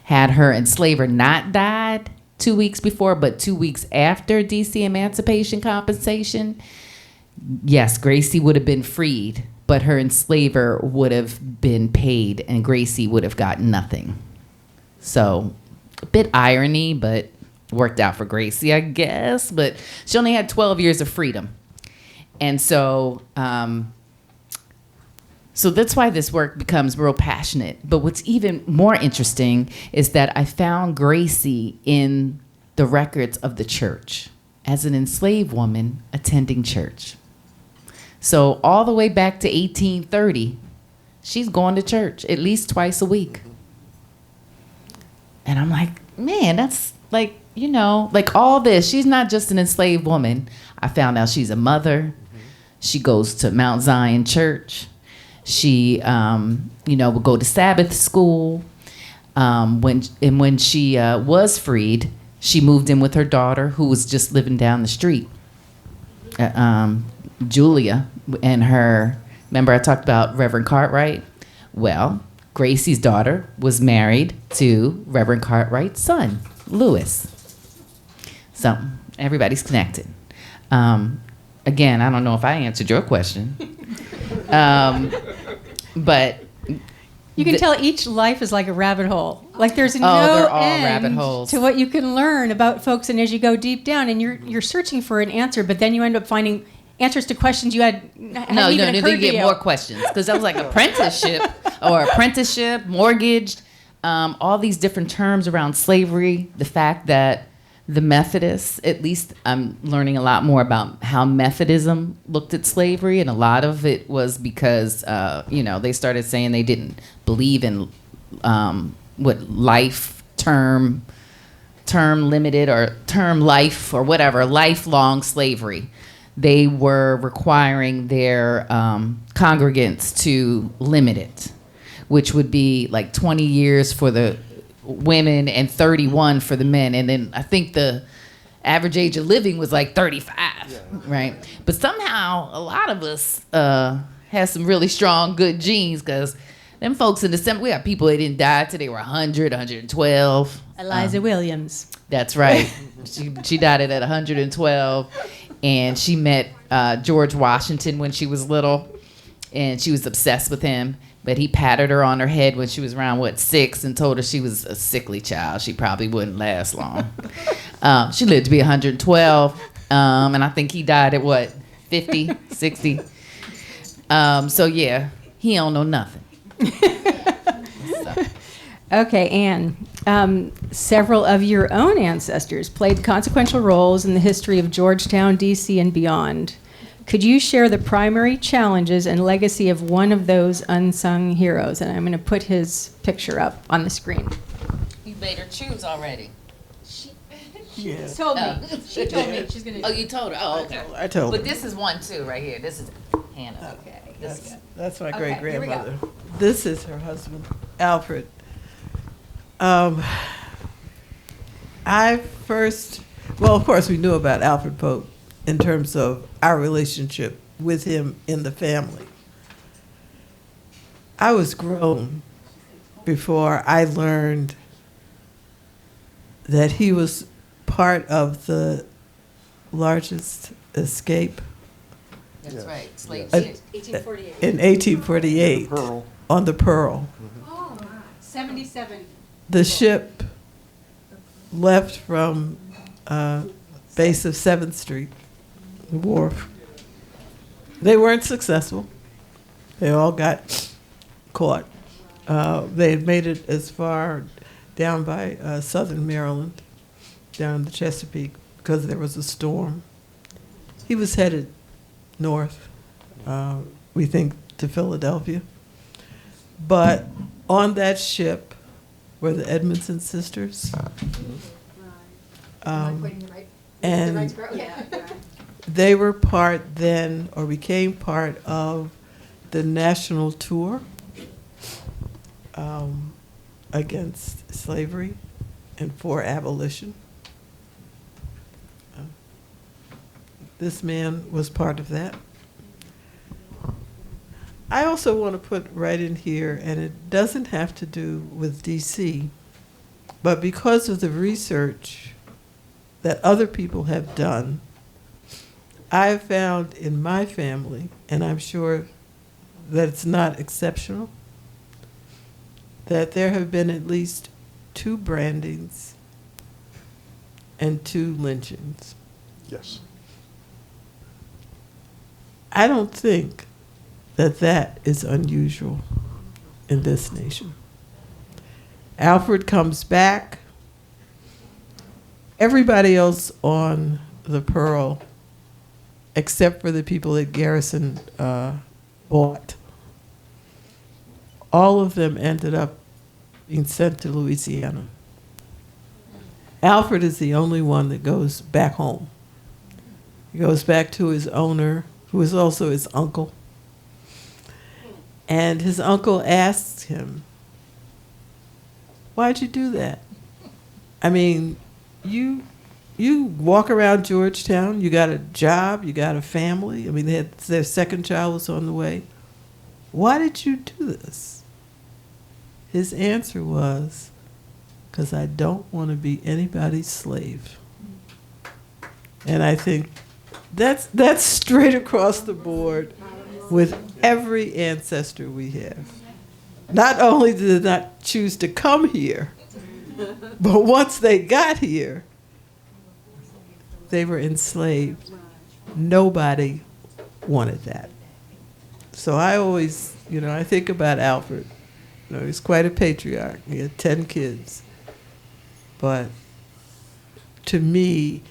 Had her enslaver not died 2 weeks before, but 2 weeks after DC emancipation compensation, yes, Gracie would have been freed, but her enslaver would have been paid and Gracie would have gotten nothing. So a bit irony, but worked out for Gracie, I guess. But she only had 12 years of freedom. And so so that's why this work becomes real passionate. But what's even more interesting is that I found Gracie in the records of the church as an enslaved woman attending church. So all the way back to 1830, she's going to church at least twice a week. And I'm like, man, that's like, you know, like all this. She's not just an enslaved woman. I found out she's a mother. She goes to Mount Zion Church. She, would go to Sabbath school. When she was freed, she moved in with her daughter, who was just living down the street. Julia and her, remember I talked about Reverend Cartwright? Well, Gracie's daughter was married to Reverend Cartwright's son, Lewis. So everybody's connected. Again, I don't know if I answered your question. But you can tell each life is like a rabbit hole. Like there's they're no all end rabbit holes. to what you can learn about folks, and as you go deep down, and you're searching for an answer, but then you end up finding answers to questions you hadn't even occurred they to get you. more questions because that was like apprenticeship, mortgaged, all these different terms around slavery. The fact that the Methodists, at least I'm learning a lot more about how Methodism looked at slavery, and a lot of it was because they started saying they didn't believe in life term limited or term life or whatever, lifelong slavery. They were requiring their congregants to limit it, which would be like 20 years for the women and 31 for the men. And then I think the average age of living was like 35, right? But somehow a lot of us had some really strong, good genes because them folks in December, we got people that didn't die till they were 100, 112. Eliza Williams. That's right. She died at 112. And she met George Washington when she was little, and she was obsessed with him. But he patted her on her head when she was around, 6, and told her she was a sickly child. She probably wouldn't last long. She lived to be 112, and I think he died at, 50, 60? So, yeah, he don't know nothing. Okay, Anne. Several of your own ancestors played consequential roles in the history of Georgetown, D.C., and beyond. Could you share the primary challenges and legacy of one of those unsung heroes? And I'm going to put his picture up on the screen. You made her choose already. She told me. She told me she's going to. Oh, you told her? Oh, okay. I told her. But this is one, too, right here. This is Hannah. Okay. That's my Okay, great-grandmother. This is her husband, Alfred. Of course, we knew about Alfred Pope in terms of our relationship with him in the family. I was grown before I learned that he was part of the largest escape That's Yes. right. Slave Uh, ships. 1848. in 1848 Pearl. on the Pearl. 77. The ship left from base of 7th Street, the wharf. They weren't successful. They all got caught. They had made it as far down by southern Maryland, down the Chesapeake, because there was a storm. He was headed north, we think, to Philadelphia. But on that ship were the Edmondson sisters. And they were part then, or became part of the national tour against slavery and for abolition. This man was part of that. I also want to put right in here, and it doesn't have to do with DC, but because of the research that other people have done, I've found in my family, and I'm sure that it's not exceptional, that there have been at least 2 brandings and 2 lynchings. Yes. I don't think that that is unusual in this nation. Alfred comes back. Everybody else on the Pearl, except for the people that Garrison bought, all of them ended up being sent to Louisiana. Alfred is the only one that goes back home. He goes back to his owner, who is also his uncle. And his uncle asks him, "Why'd you do that? I mean, you walk around Georgetown, you got a job, you got a family. I mean, their second child was on the way. Why did you do this?" His answer was, "Because I don't want to be anybody's slave." And I think that's straight across the board with every ancestor we have. Not only did they not choose to come here, but once they got here, they were enslaved. Nobody wanted that. So I always, I think about Alfred. He's quite a patriarch. He had 10 kids. But to me,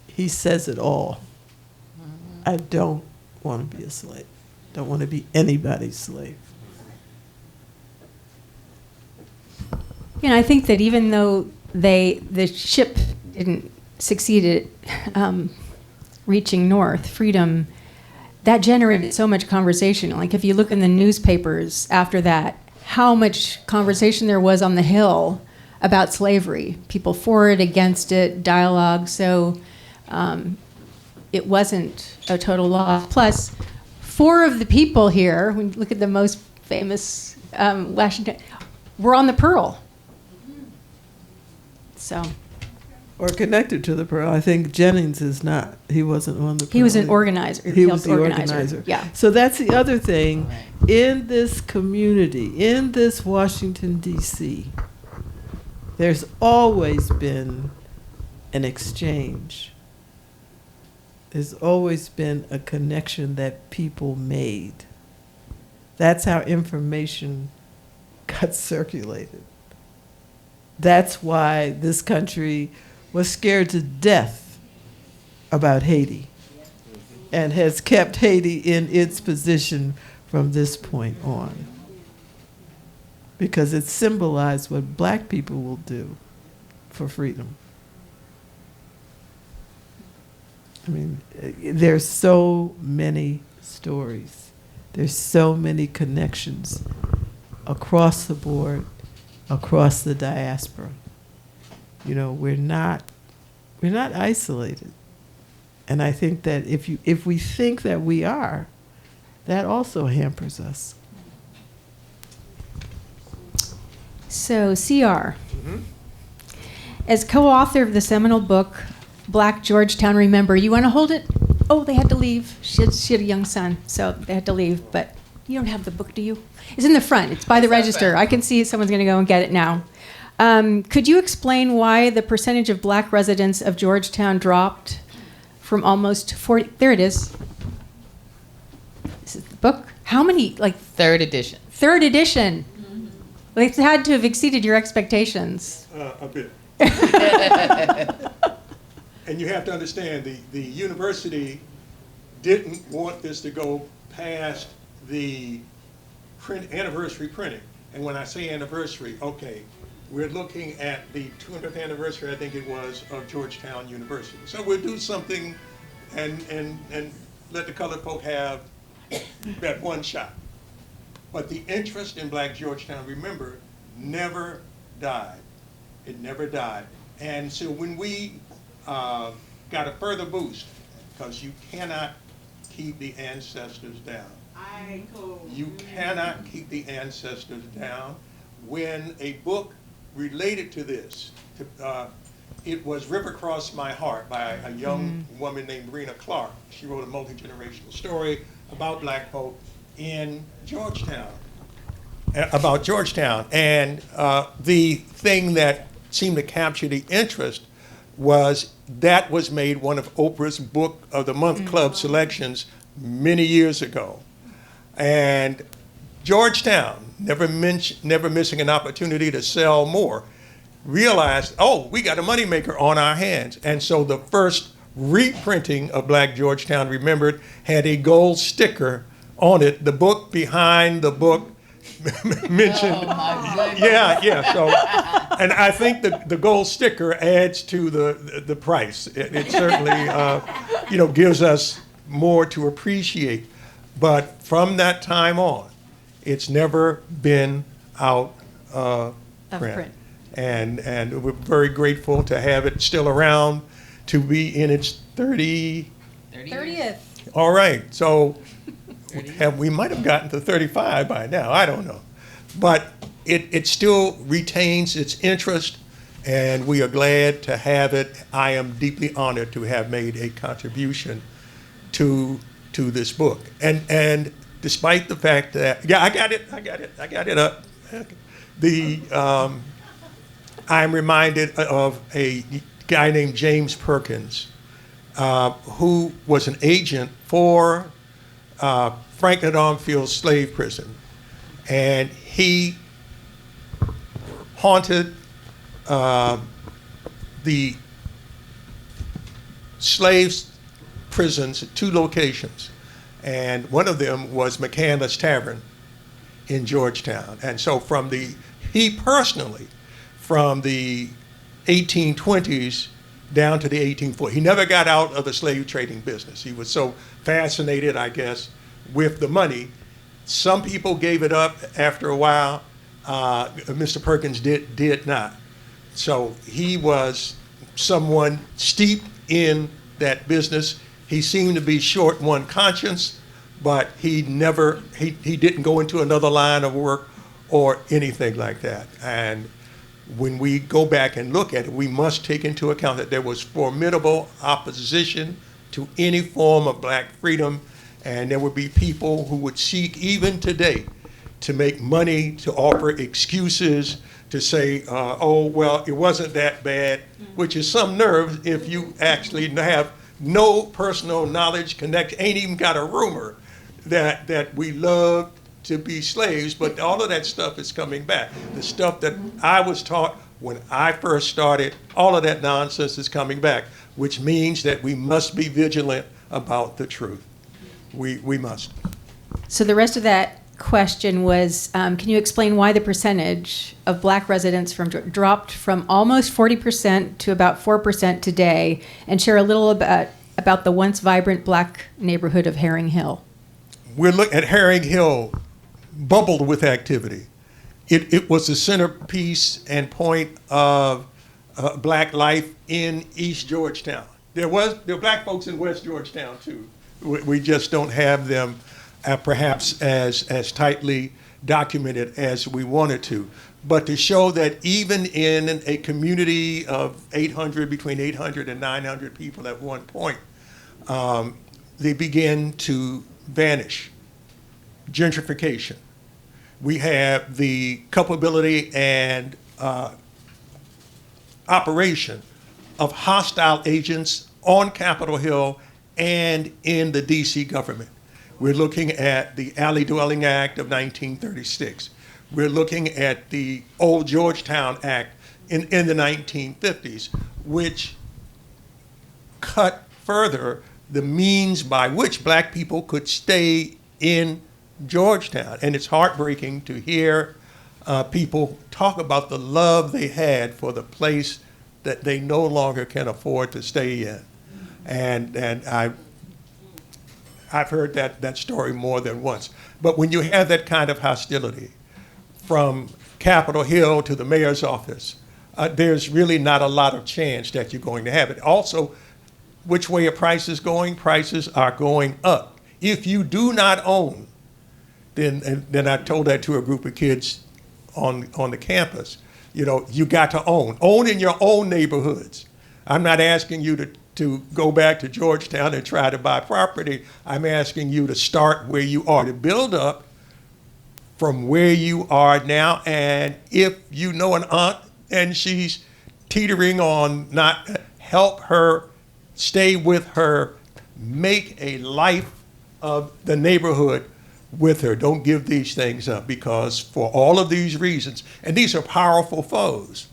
he says it all. I don't want to be a slave. Don't want to be anybody's slave. I think that even though the ship didn't succeed at reaching north, freedom, that generated so much conversation. Like if you look in the newspapers after that, how much conversation there was on the Hill about slavery. People for it, against it, dialogue. So it wasn't a total loss. Plus, 4 of the people here, when you look at the most famous Washington, were on the Pearl. So Or connected to the Pearl. I think Jennings is not. He wasn't on the Pearl. he was an organizer. He was helped the organizer. Yeah. So that's the other thing. In this community, in this Washington, D.C., there's always been an exchange. There's always been a connection that people made. That's how information got circulated. That's why this country was scared to death about Haiti and has kept Haiti in its position from this point on, because it symbolized what black people will do for freedom. I mean, there's so many stories. There's so many connections across the board, across the diaspora. We're not isolated. And I think that if we think that we are, that also hampers us. So, CR, as co-author of the seminal book, Black Georgetown Remember, you want to hold it? Oh, they had to leave. She had a young son, so they had to leave. But you don't have the book, do you? It's in the front. It's by the register. I can see someone's going to go and get it now. Could you explain why the percentage of black residents of Georgetown dropped from almost 40? There it is. This is the book. How many? Like Third edition. third edition. Like, it had to have exceeded your expectations. A bit. And you have to understand, the university didn't want this to go past the anniversary printing. And when I say anniversary, okay, we're looking at the 200th anniversary, I think it was, of Georgetown University. So we'll do something and let the colored folk have that one shot. But the interest in Black Georgetown, remember, never died. It never died. And so when we got a further boost, because you cannot keep the ancestors down. You cannot keep the ancestors down. When a book related to this, it was River Cross My Heart by a young woman named Rena Clark. She wrote a multi-generational story about black folk in Georgetown, about Georgetown. And the thing that seemed to capture the interest was that was made one of Oprah's Book of the Month Club selections many years ago. And Georgetown, never missing an opportunity to sell more, realized, oh, we got a moneymaker on our hands. And so the first reprinting of Black Georgetown Remembered had a gold sticker on it. The book behind the book mentioned. Oh my goodness. Yeah. So, and I think the gold sticker adds to the price. It certainly, gives us more to appreciate. But from that time on, it's never been out of print. And we're very grateful to have it still around, to be in its 30th. All right, so we might have gotten to 35 by now, I don't know. But it still retains its interest, and we are glad to have it. I am deeply honored to have made a contribution to this book. And despite the fact that, I got it up. I'm reminded of a guy named James Perkins, who was an agent for Franklin Armfield's slave prison. And he haunted the slaves' prisons at two locations. And one of them was McCandless Tavern in Georgetown. And so he personally, from the 1820s down to the 1840s. He never got out of the slave trading business. He was so fascinated, I guess, with the money. Some people gave it up after a while. Mr. Perkins did not. So he was someone steeped in that business. He seemed to be short one conscience, but he didn't go into another line of work or anything like that. And when we go back and look at it, we must take into account that there was formidable opposition to any form of black freedom, and there would be people who would seek, even today, to make money, to offer excuses, to say, oh, well, it wasn't that bad, which is some nerve if you actually have no personal knowledge, ain't even got a rumor that we loved to be slaves, but all of that stuff is coming back. The stuff that I was taught when I first started, all of that nonsense is coming back, which means that we must be vigilant about the truth. We must. So the rest of that question was, can you explain why the percentage of black residents dropped from almost 40% to about 4% today, and share a little about the once vibrant black neighborhood of Herring Hill? We're looking at Herring Hill, bubbled with activity. It was the centerpiece and point of black life in East Georgetown. There were black folks in West Georgetown too. We just don't have them perhaps as tightly documented as we wanted to. But to show that even in a community of 800, between 800 and 900 people at one point, they begin to vanish. Gentrification. We have the culpability and operation of hostile agents on Capitol Hill and in the DC government. We're looking at the Alley Dwelling Act of 1936. We're looking at the Old Georgetown Act in the 1950s, which cut further the means by which black people could stay in Georgetown. And it's heartbreaking to hear people talk about the love they had for the place that they no longer can afford to stay in. And I've heard that story more than once. But when you have that kind of hostility from Capitol Hill to the mayor's office, there's really not a lot of chance that you're going to have it. Also, which way are prices going? Prices are going up. If you do not own, then I told that to a group of kids on the campus, you got to own. Own in your own neighborhoods. I'm not asking you to go back to Georgetown and try to buy property. I'm asking you to start where you are, to build up from where you are now. And if you know an aunt and she's teetering on not, help her, stay with her, make a life of the neighborhood with her. Don't give these things up, because for all of these reasons, and these are powerful foes.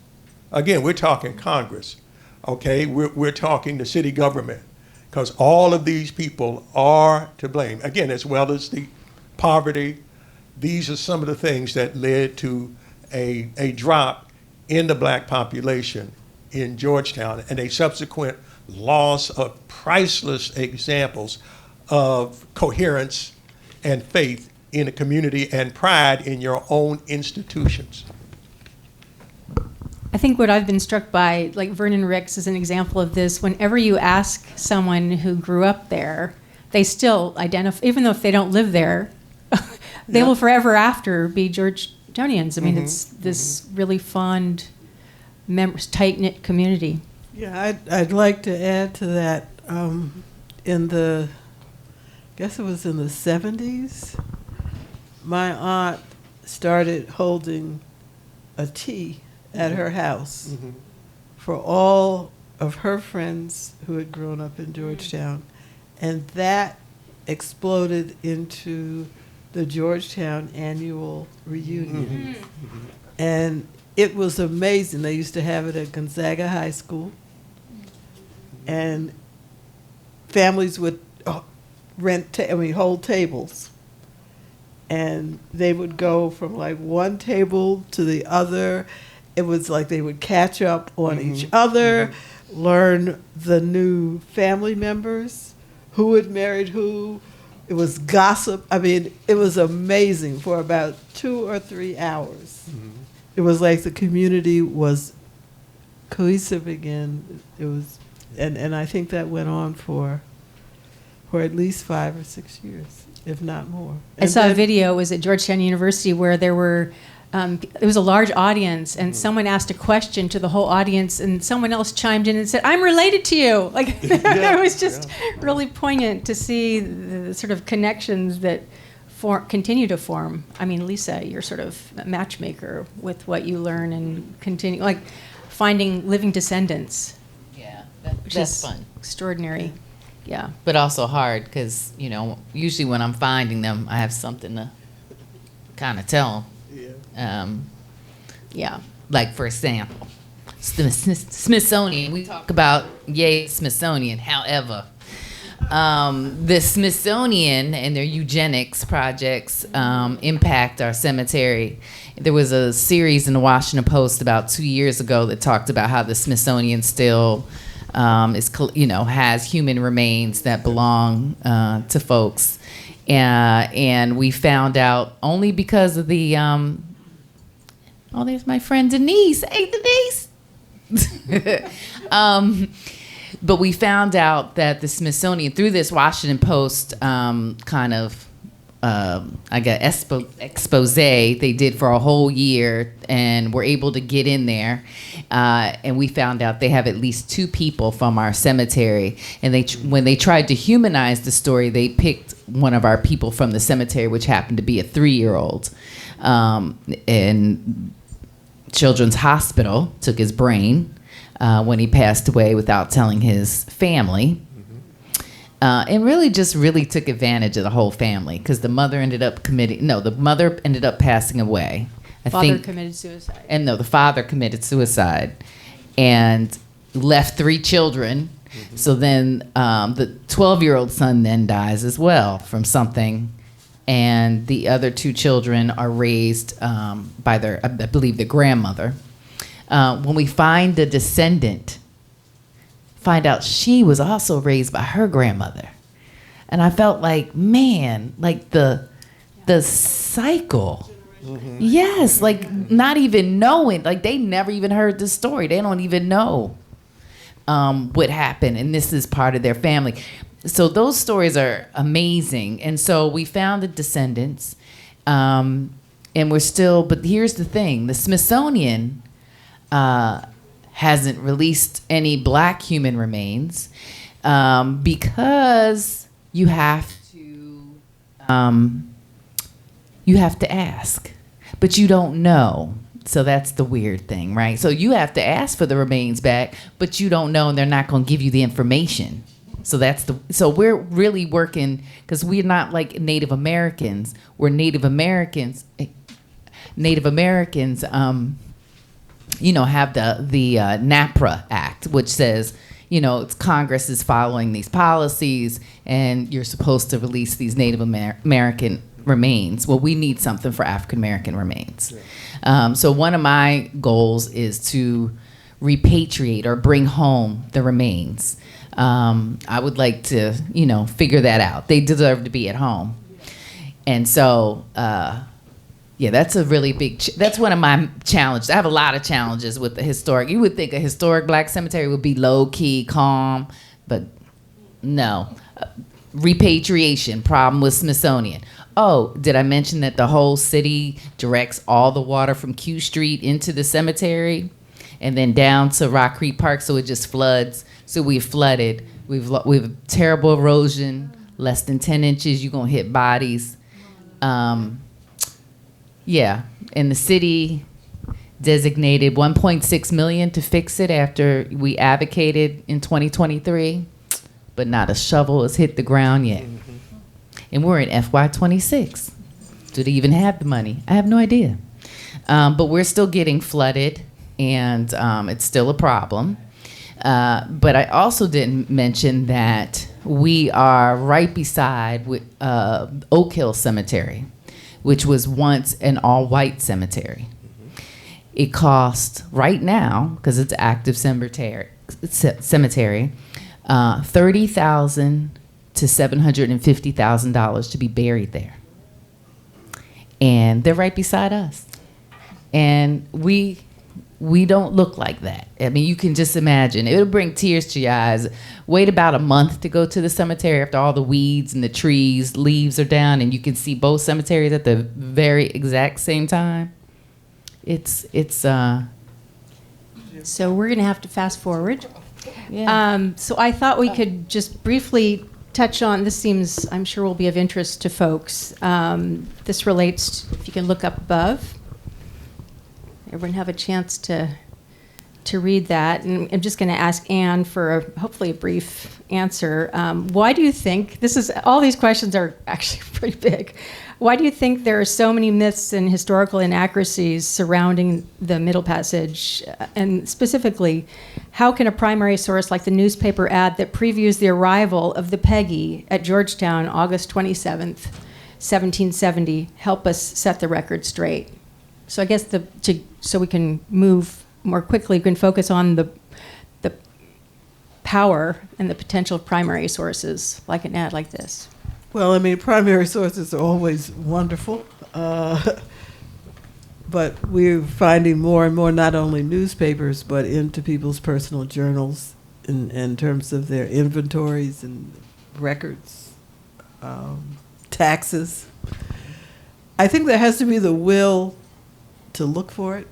Again, we're talking Congress, okay? We're talking the city government, because all of these people are to blame. Again, as well as the poverty, these are some of the things that led to a drop in the black population in Georgetown and a subsequent loss of priceless examples of coherence and faith in a community and pride in your own institutions. I think what I've been struck by, like Vernon Ricks is an example of this. Whenever you ask someone who grew up there, they still identify, even though if they don't live there, they will forever after be Georgetonians. I mean, it's this really fond, tight-knit community. Yeah, I'd like to add to that. I guess it was in the 70s, my aunt started holding a tea at her house for all of her friends who had grown up in Georgetown. And that exploded into the Georgetown annual reunion. And it was amazing. They used to have it at Gonzaga High School. And families would hold tables. And they would go from like one table to the other. It was like they would catch up on each other, learn the new family members, who had married who. It was gossip. I mean, it was amazing for about 2 or 3 hours. It was like the community was cohesive again. It was, and I think that went on for at least 5 or 6 years, if not more. I saw a video, it was at Georgetown University, where there was a large audience, and someone asked a question to the whole audience, and someone else chimed in and said, "I'm related to you." Like, it was just really poignant to see the sort of connections that continue to form. I mean, Lisa, you're sort of a matchmaker with what you learn and continue, like finding living descendants. Yeah, which that's is fun. Extraordinary. Yeah. But also hard, because, usually when I'm finding them, I have something to kind of tell them. Yeah. Like, for example, Smithsonian. We talk about, yay, Smithsonian. However, the Smithsonian and their eugenics projects impact our cemetery. There was a series in the Washington Post about 2 years ago that talked about how the Smithsonian still has human remains that belong to folks. And we found out only because of the, there's my friend Denise. Hey, Denise. But we found out that the Smithsonian, through this Washington Post I guess, expose they did for a whole year, and were able to get in there. And we found out they have at least 2 people from our cemetery. And when they tried to humanize the story, they picked one of our people from the cemetery, which happened to be a 3-year-old. And Children's Hospital took his brain when he passed away without telling his family. And really took advantage of the whole family, because the mother ended up passing away. Father committed suicide. And no, the father committed suicide and left 3 children. So then the 12-year-old son then dies as well from something. And the other 2 children are raised by I believe, their grandmother. When we find the descendant, find out she was also raised by her grandmother. And I felt like, man, like the cycle. Yes, like not even knowing, like they never even heard the story. They don't even know what happened, and this is part of their family. So those stories are amazing. And so we found the descendants, and we're still, but here's the thing, the Smithsonian hasn't released any Black human remains because you have to ask, but you don't know. So that's the weird thing, right? So you have to ask for the remains back, but you don't know, and they're not going to give you the information. So so we're really working, because we're not like Native Americans. We're Native Americans. Native Americans, have the NAPRA Act, which says, it's Congress is following these policies, and you're supposed to release these Native American remains. Well, we need something for African American remains. Yeah. So one of my goals is to repatriate or bring home the remains. I would like to, figure that out. They deserve to be at home. And so, that's a really big, that's one of my challenges. I have a lot of challenges with the historic. You would think a historic Black cemetery would be low key, calm, but no. Repatriation, problem with Smithsonian. Oh, did I mention that the whole city directs all the water from Q Street into the cemetery and then down to Rock Creek Park, so it just floods? So we've flooded. We've terrible erosion, less than 10 inches, you're going to hit bodies. And the city designated $1.6 million to fix it after we advocated in 2023, but not a shovel has hit the ground yet. And we're in FY26. Do they even have the money? I have no idea. But we're still getting flooded, and it's still a problem. But I also didn't mention that we are right beside Oak Hill Cemetery, which was once an all-white cemetery. It costs, right now, because it's an active cemetery, $30,000 to $750,000 to be buried there. And they're right beside us. And we don't look like that. I mean, you can just imagine. It'll bring tears to your eyes. Wait about a month to go to the cemetery after all the weeds and the trees, leaves are down, and you can see both cemeteries at the very exact same time. It's So we're going to have to fast forward. yeah. So I thought we could just briefly touch on, this seems, I'm sure will be of interest to folks. This relates, if you can look up above. Everyone have a chance to read that. And I'm just going to ask Anne for hopefully a brief answer. Why do you think, all these questions are actually pretty big. Why do you think there are so many myths and historical inaccuracies surrounding the Middle Passage? And specifically, how can a primary source like the newspaper ad that previews the arrival of the Peggy at Georgetown, August 27th, 1770, help us set the record straight? So I guess so we can move more quickly, we can focus on the power and the potential of primary sources, like an ad like this. Well, I mean, primary sources are always wonderful, but we're finding more and more, not only newspapers, but into people's personal journals in terms of their inventories and records, taxes. I think there has to be the will to look for it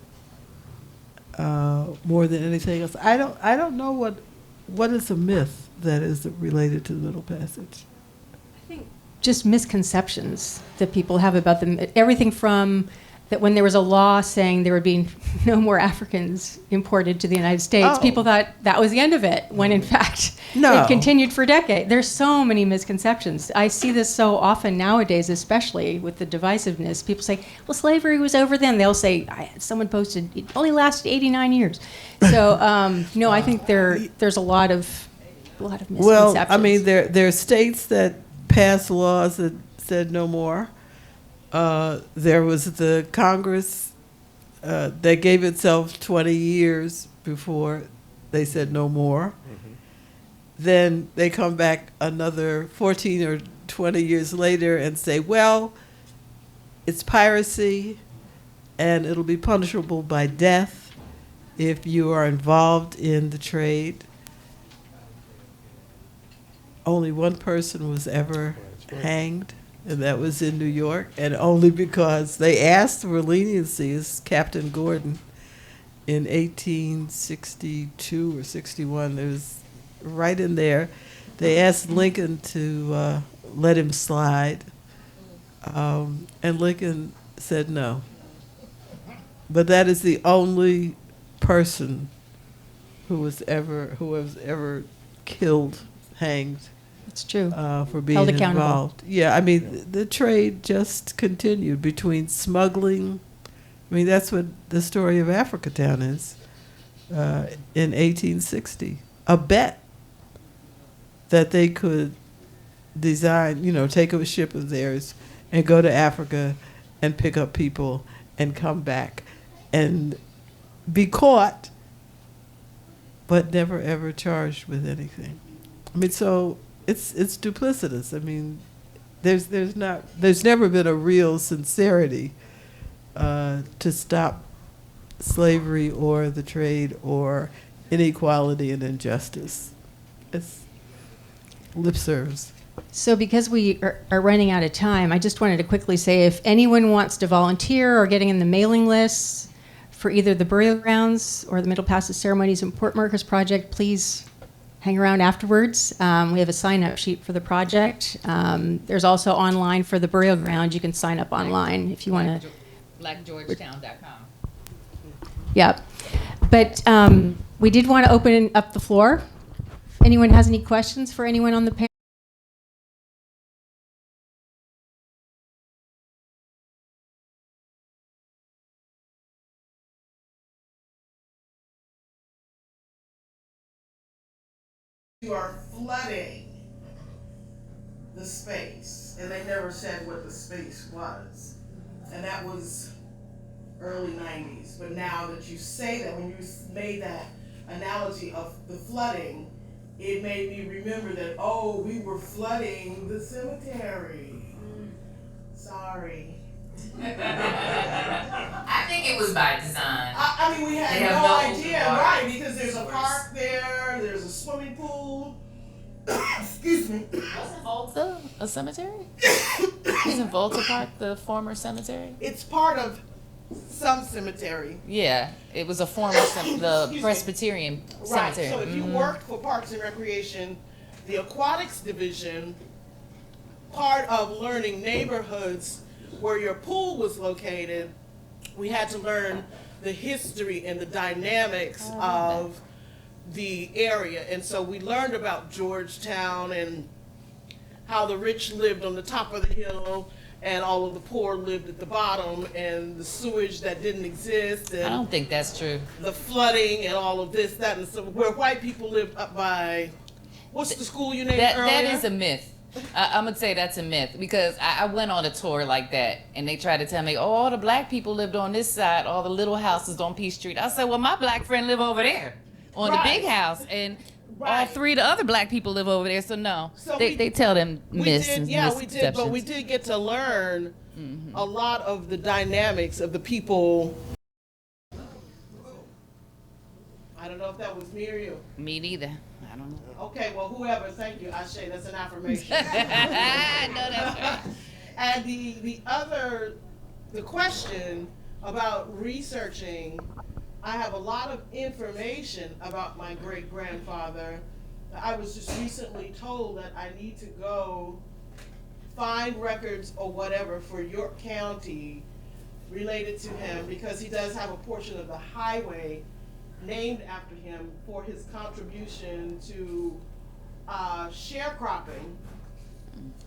more than anything else. I don't know what is a myth that is related to the Middle Passage. I think just misconceptions that people have about them. Everything from that when there was a law saying there would be no more Africans imported to the United States, Oh. people thought that was the end of it, when in fact No. it continued for decades. There's so many misconceptions. I see this so often nowadays, especially with the divisiveness. People say, well, slavery was over then. They'll say, someone posted, it only lasted 89 years. So, no, I think there's a lot of misconceptions. Well, I mean, there are states that passed laws that said no more. There was the Congress that gave itself 20 years before they said no more. Mm-hmm. Then they come back another 14 or 20 years later and say, well, it's piracy and it'll be punishable by death if you are involved in the trade. Only one person was ever hanged, and that was in New York, and only because they asked for leniency, as Captain Gordon in 1862 or 61. It was right in there. They asked Lincoln to let him slide, and Lincoln said no. But that is the only person who was ever killed, hanged. It's true. For being Held accountable. involved. Yeah, I mean, the trade just continued between smuggling. I mean, that's what the story of Africa Town is in 1860. A bet that they could design, take a ship of theirs and go to Africa and pick up people and come back and be caught, but never ever charged with anything. I mean, so it's duplicitous. I mean, there's never been a real sincerity to stop slavery or the trade or inequality and injustice. It's lip service. So because we are running out of time, I just wanted to quickly say if anyone wants to volunteer or getting in the mailing lists for either the burial grounds or the Middle Passage Ceremonies and Port Markers project, please hang around afterwards. We have a sign-up sheet for the project. There's also online for the burial ground. You can sign up online if you want to. BlackGeorgetown.com. Yep. But we did want to open up the floor. Anyone has any questions for anyone on the panel? You are flooding the space, and they never said what the space was, and that was early 90s. But now that you say that, when you made that analogy of the flooding, it made me remember that, oh, we were flooding the cemetery. Sorry. I think it was by design. I mean, we They had have no no idea, open water right? Because there's a source. park there, there's a swimming pool. Excuse me. Wasn't Volta a cemetery? Isn't Volta Park the former cemetery? It's part of some cemetery. Yeah, it was a former the Excuse me. Presbyterian Right. cemetery. So if you worked for Parks and Recreation, the aquatics division, part of learning neighborhoods where your pool was located, we had to learn the history and the dynamics of the area. And so we learned about Georgetown and how the rich lived on the top of the hill and all of the poor lived at the bottom, and the sewage that didn't exist, I and don't think that's true. the flooding and all of this, that, and so where white people lived up by, what's the school you named earlier? That is a myth. I'm gonna say that's a myth because I went on a tour like that and they tried to tell me, oh, all the black people lived on this side, all the little houses on Peace Street. I said, well, my black friend live over there on Right. the big house, and all Right. three of the other black people live over there. So no, So they tell them myths and we did, misconceptions. but we did get to learn a lot of the dynamics of the people. I don't know if that was me or you. Me neither. I don't know. Okay, well, whoever, thank you, Ashe, that's an affirmation. No, that's right. And the question about researching, I have a lot of information about my great-grandfather. I was just recently told that I need to go find records or whatever for York County related to him, because he does have a portion of the highway named after him for his contribution to sharecropping,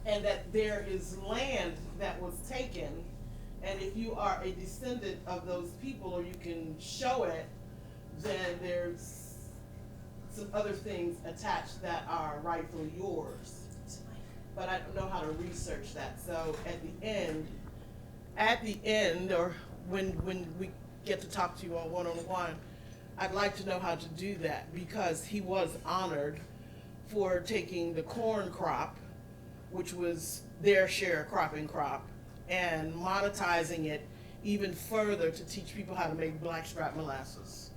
and that there is land that was taken, and if you are a descendant of those people, or you can show it, then there's some other things attached that are rightfully yours. But I don't know how to research that. So at the end, or when we get to talk to you on one-on-one, I'd like to know how to do that, because he was honored for taking the corn crop, which was their sharecropping crop, and monetizing it even further to teach people how to make blackstrap molasses.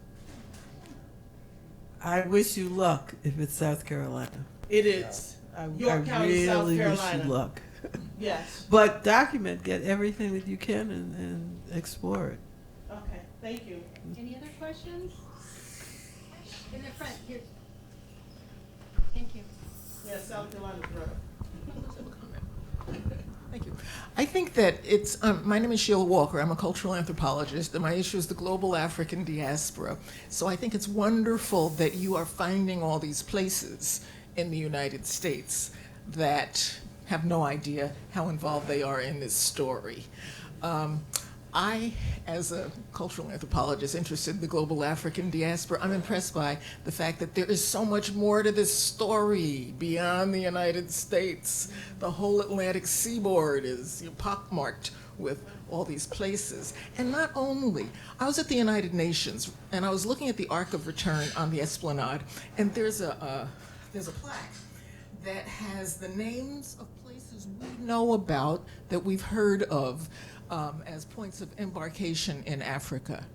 I wish you luck if it's South Carolina. It is. York County, South really wish Carolina. you luck. Yes. But document, get everything that you can and explore it. Okay, thank you. Any other questions? In the front, here. Thank you. Yeah, South Carolina's right. Thank you. I think that it's, my name is Sheila Walker. I'm a cultural anthropologist, and my issue is the global African diaspora. So I think it's wonderful that you are finding all these places in the United States that have no idea how involved they are in this story. I, as a cultural anthropologist interested in the global African diaspora, I'm impressed by the fact that there is so much more to this story beyond the United States. The whole Atlantic seaboard is pockmarked with all these places. And not only, I was at the United Nations, and I was looking at the Ark of Return on the Esplanade, and there's a plaque that has the names of places we know about, that we've heard of, as points of embarkation in Africa.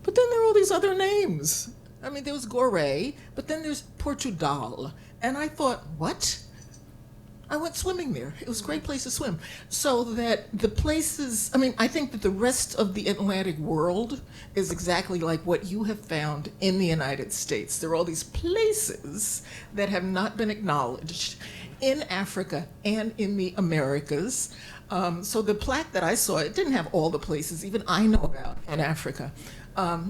But then there are all these other names. I mean, there was Gorée, but then there's Portugal. And I thought, what? I went swimming there. It was a great place to swim. So that the places, I mean, I think that the rest of the Atlantic world is exactly like what you have found in the United States. There are all these places that have not been acknowledged in Africa and in the Americas. So the plaque that I saw, it didn't have all the places even I know about in Africa.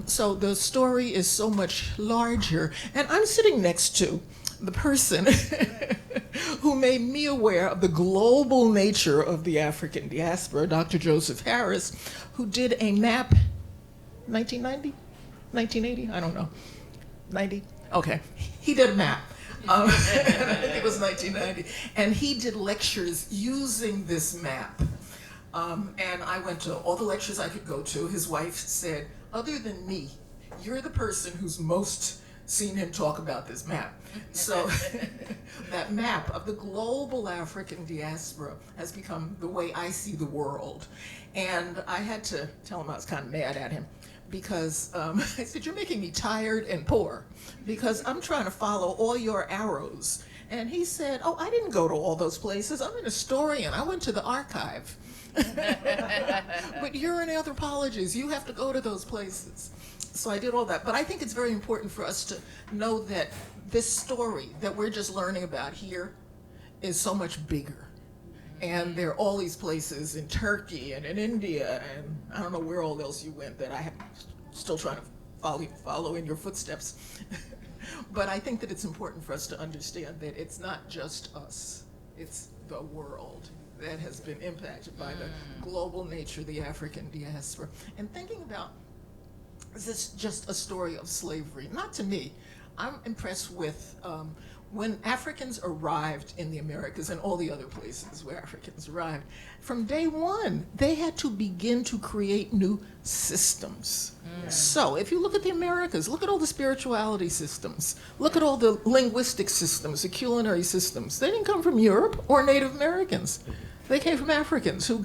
So the story is so much larger. And I'm sitting next to the person who made me aware of the global nature of the African diaspora, Dr. Joseph Harris, who did a map, 1990? 1980? I don't know. 90? Okay. He did a map. I think it was 1990. And he did lectures using this map. And I went to all the lectures I could go to. His wife said, other than me, you're the person who's most seen him talk about this map. So that map of the global African diaspora has become the way I see the world. And I had to tell him I was kind of mad at him, because I said, you're making me tired and poor, because I'm trying to follow all your arrows. And he said, oh, I didn't go to all those places. I'm an historian. I went to the archive. But you're an anthropologist. You have to go to those places. So I did all that. But I think it's very important for us to know that this story that we're just learning about here is so much bigger. And there are all these places in Turkey and in India, and I don't know where all else you went that I am still trying to follow in your footsteps. But I think that it's important for us to understand that it's not just us, it's the world that has been impacted by the global nature of the African diaspora. And thinking about, is this just a story of slavery? Not to me. I'm impressed with when Africans arrived in the Americas and all the other places where Africans arrived, from day one, they had to begin to create new systems. So if you look at the Americas, look at all the spirituality systems, look at all the linguistic systems, the culinary systems. They didn't come from Europe or Native Americans. They came from Africans who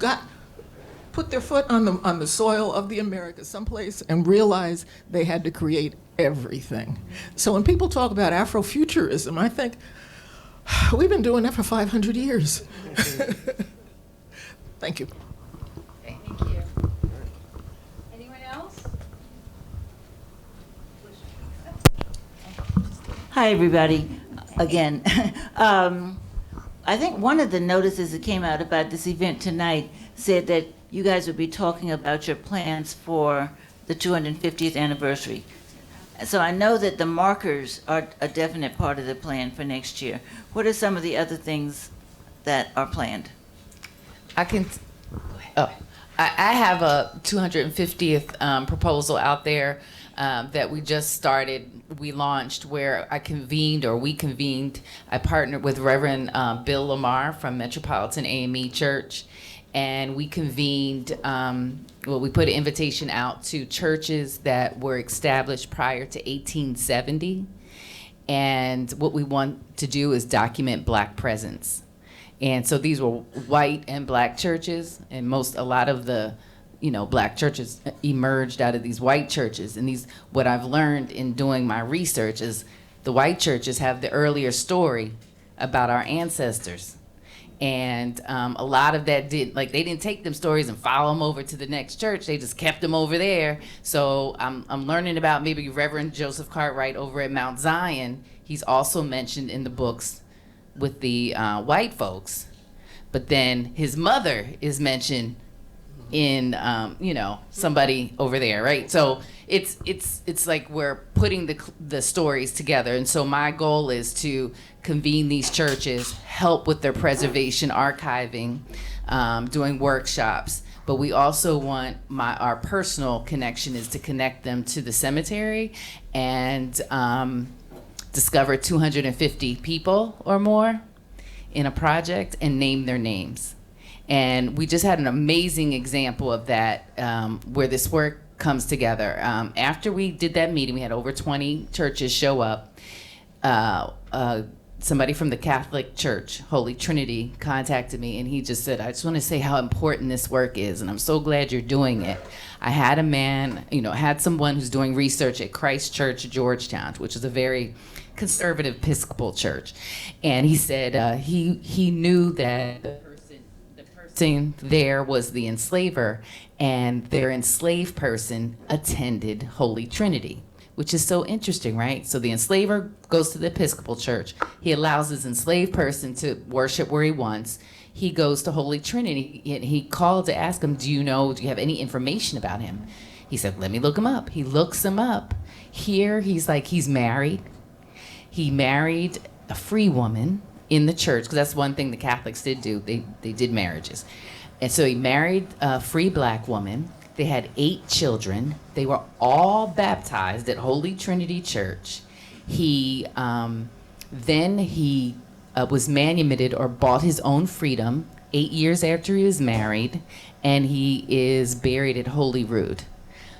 put their foot on the soil of the Americas someplace and realized they had to create everything. So when people talk about Afrofuturism, I think we've been doing that for 500 years. Thank you. Thank you. Anyone else? Hi, everybody. Again, I think one of the notices that came out about this event tonight said that you guys would be talking about your plans for the 250th anniversary. So I know that the markers are a definite part of the plan for next year. What are some of the other things that are planned? I have a 250th proposal out there that we just started. We launched where we convened. I partnered with Reverend Bill Lamar from Metropolitan AME Church, and we convened. We put an invitation out to churches that were established prior to 1870, and what we want to do is document Black presence. And so these were white and Black churches, and a lot of the, Black churches emerged out of these white churches. And what I've learned in doing my research is the white churches have the earlier story about our ancestors. And a lot of that they didn't take them stories and follow them over to the next church. They just kept them over there. So I'm learning about maybe Reverend Joseph Cartwright over at Mount Zion. He's also mentioned in the books with the white folks, but then his mother is mentioned in somebody over there, right? So it's like we're putting the stories together, and so my goal is to convene these churches, help with their preservation, archiving, doing workshops. But we also want our personal connection is to connect them to the cemetery and discover 250 people or more in a project and name their names. And we just had an amazing example of that where this work comes together. After we did that meeting, we had over 20 churches show up. Somebody from the Catholic Church, Holy Trinity, contacted me, and he just said, I just want to say how important this work is, and I'm so glad you're doing it. I had a man, had someone who's doing research at Christ Church, Georgetown, which is a very conservative Episcopal church. And he said he knew that the person there was the enslaver, and their enslaved person attended Holy Trinity, which is so interesting, right? So the enslaver goes to the Episcopal Church. He allows his enslaved person to worship where he wants. He goes to Holy Trinity, and he called to ask him, do you have any information about him? He said, let me look him up. He looks him up. Here, he's married. He married a free woman in the church, because that's one thing the Catholics did do. They did marriages. And so he married a free Black woman. They had 8 children. They were all baptized at Holy Trinity Church. He was manumitted or bought his own freedom 8 years after he was married, and he is buried at Holyrood.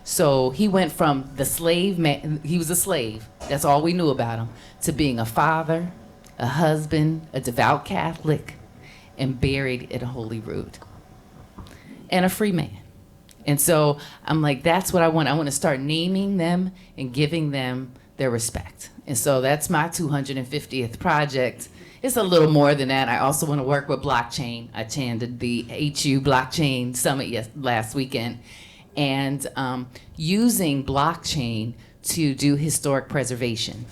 So he went from the slave man, he was a slave, that's all we knew about him, to being a father, a husband, a devout Catholic, and buried at Holyrood, and a free man. And so I'm like, that's what I want. I want to start naming them and giving them their respect. And so that's my 250th project. It's a little more than that. I also want to work with blockchain. I attended the HU Blockchain Summit last weekend, and using blockchain to do historic preservation.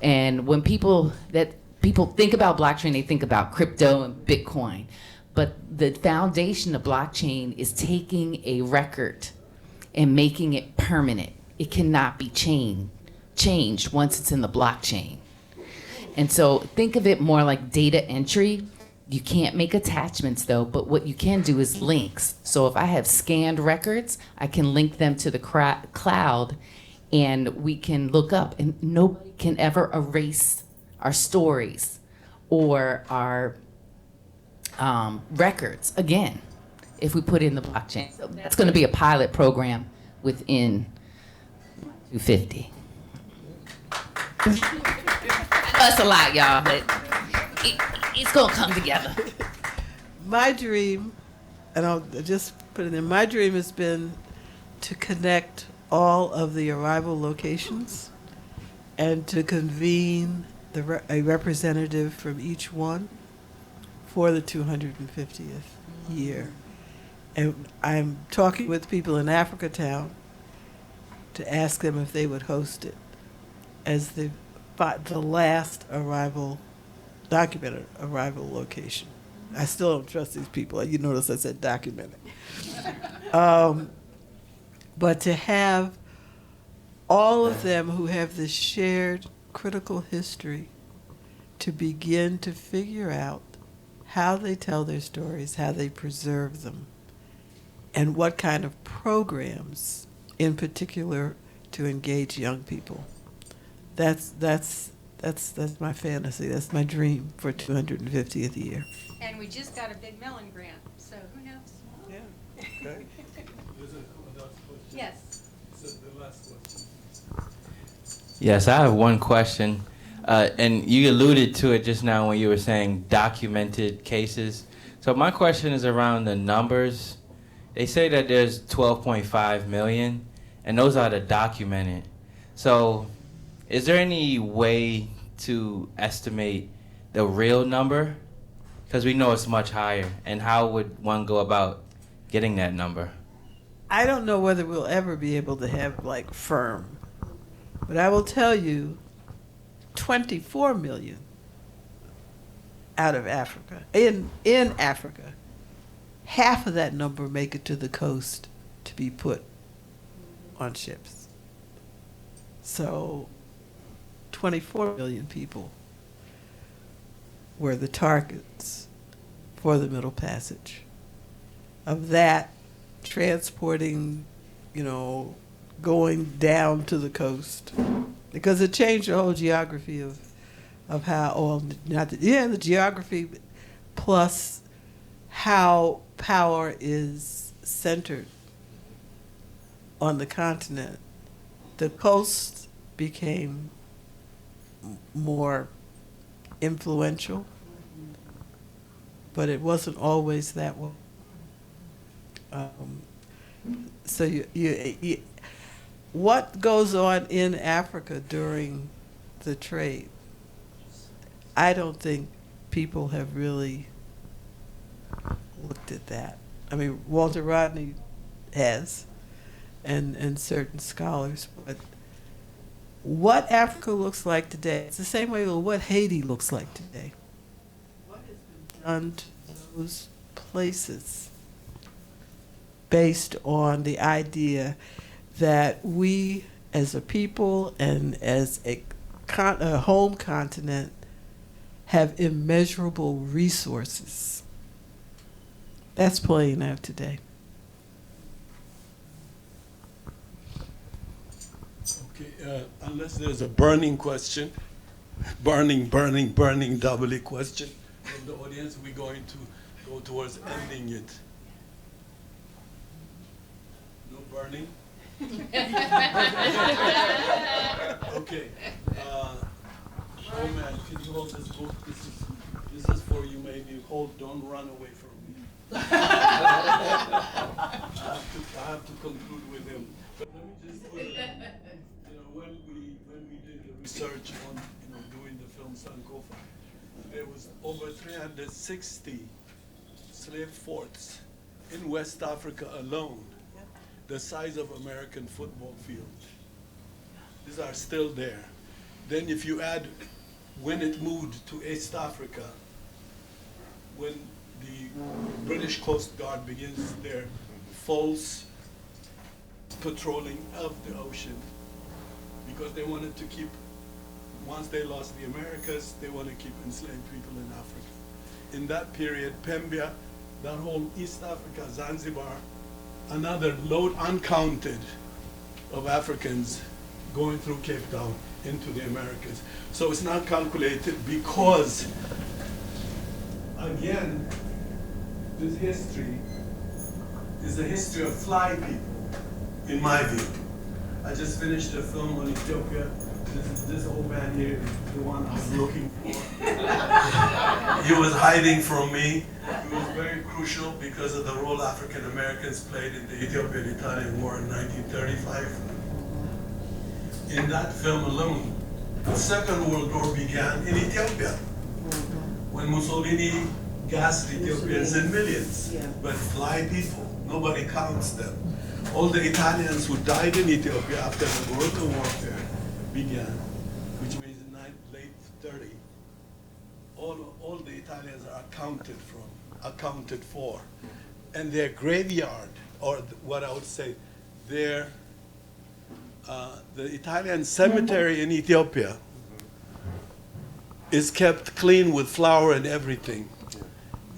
And when people think about blockchain, they think about crypto and Bitcoin. But the foundation of blockchain is taking a record and making it permanent. It cannot be changed once it's in the blockchain. And so think of it more like data entry. You can't make attachments though, but what you can do is links. So if I have scanned records, I can link them to the cloud, and we can look up, and nobody can ever erase our stories or our records again if we put it in the blockchain. So that's going to be a pilot program within 250. That's a lot, y'all, but it's going to come together. My dream, and I'll just put it in, my dream has been to connect all of the arrival locations and to convene a representative from each one for the 250th year. And I'm talking with people in Africatown to ask them if they would host it as the last documented arrival location. I still don't trust these people. You notice I said documented. But to have all of them who have this shared critical history to begin to figure out how they tell their stories, how they preserve them, and what kind of programs, in particular, to engage young people. That's my fantasy. That's my dream for 250th year. And we just got a big Mellon grant, so who knows? Yeah. Okay. Yes. Yes, I have one question. And you alluded to it just now when you were saying documented cases. So my question is around the numbers. They say that there's 12.5 million, and those are the documented. So is there any way to estimate the real number? Because we know it's much higher. And how would one go about getting that number? I don't know whether we'll ever be able to have like firm, but I will tell you 24 million out of Africa, in Africa. Half of that number make it to the coast to be put on ships. So 24 million people were the targets for the Middle Passage. Of that, transporting, going down to the coast, because it changed the whole geography of how, the geography plus how power is centered on the continent. The coast became more influential, but it wasn't always that way. So you, what goes on in Africa during the trade? I don't think people have really looked at that. I mean, Walter Rodney has, and certain scholars, but what Africa looks like today, it's the same way with what Haiti looks like today. What has been done to those places based on the idea that we as a people and as a home continent have immeasurable resources. That's playing out today. Okay, unless there's a burning question, burning doubly question from the audience, we're going to go towards ending it. No burning? Okay. Oh man, can you hold this book? This is for you. Maybe hold. Don't run away from me. I have to conclude with him. But let me just put it. When we did the research on doing the film Sankofa, there was over 360 slave forts in West Africa alone, the size of American football field. These are still there. Then if you add when it moved to East Africa, when the British Coast Guard begins their false patrolling of the ocean, because they wanted to keep, once they lost the Americas, they want to keep enslaved people in Africa. In that period, Pembia, that whole East Africa, Zanzibar, another load uncounted of Africans going through Cape Town into the Americas. So it's not calculated because, again, this history is a history of fly people, in my view. I just finished a film on Ethiopia. This old man here is the one I was looking for. He was hiding from me. He was very crucial because of the role African Americans played in the Ethiopian-Italian War in 1935. in that film alone, the Second World War began in Ethiopia, when Mussolini gassed Ethiopians in millions, but fly people, nobody counts them. All the Italians who died in Ethiopia after the guerrilla warfare began, which means in late 30, all the Italians are accounted for. And their graveyard, or what I would say, the Italian cemetery in Ethiopia is kept clean with flower and everything.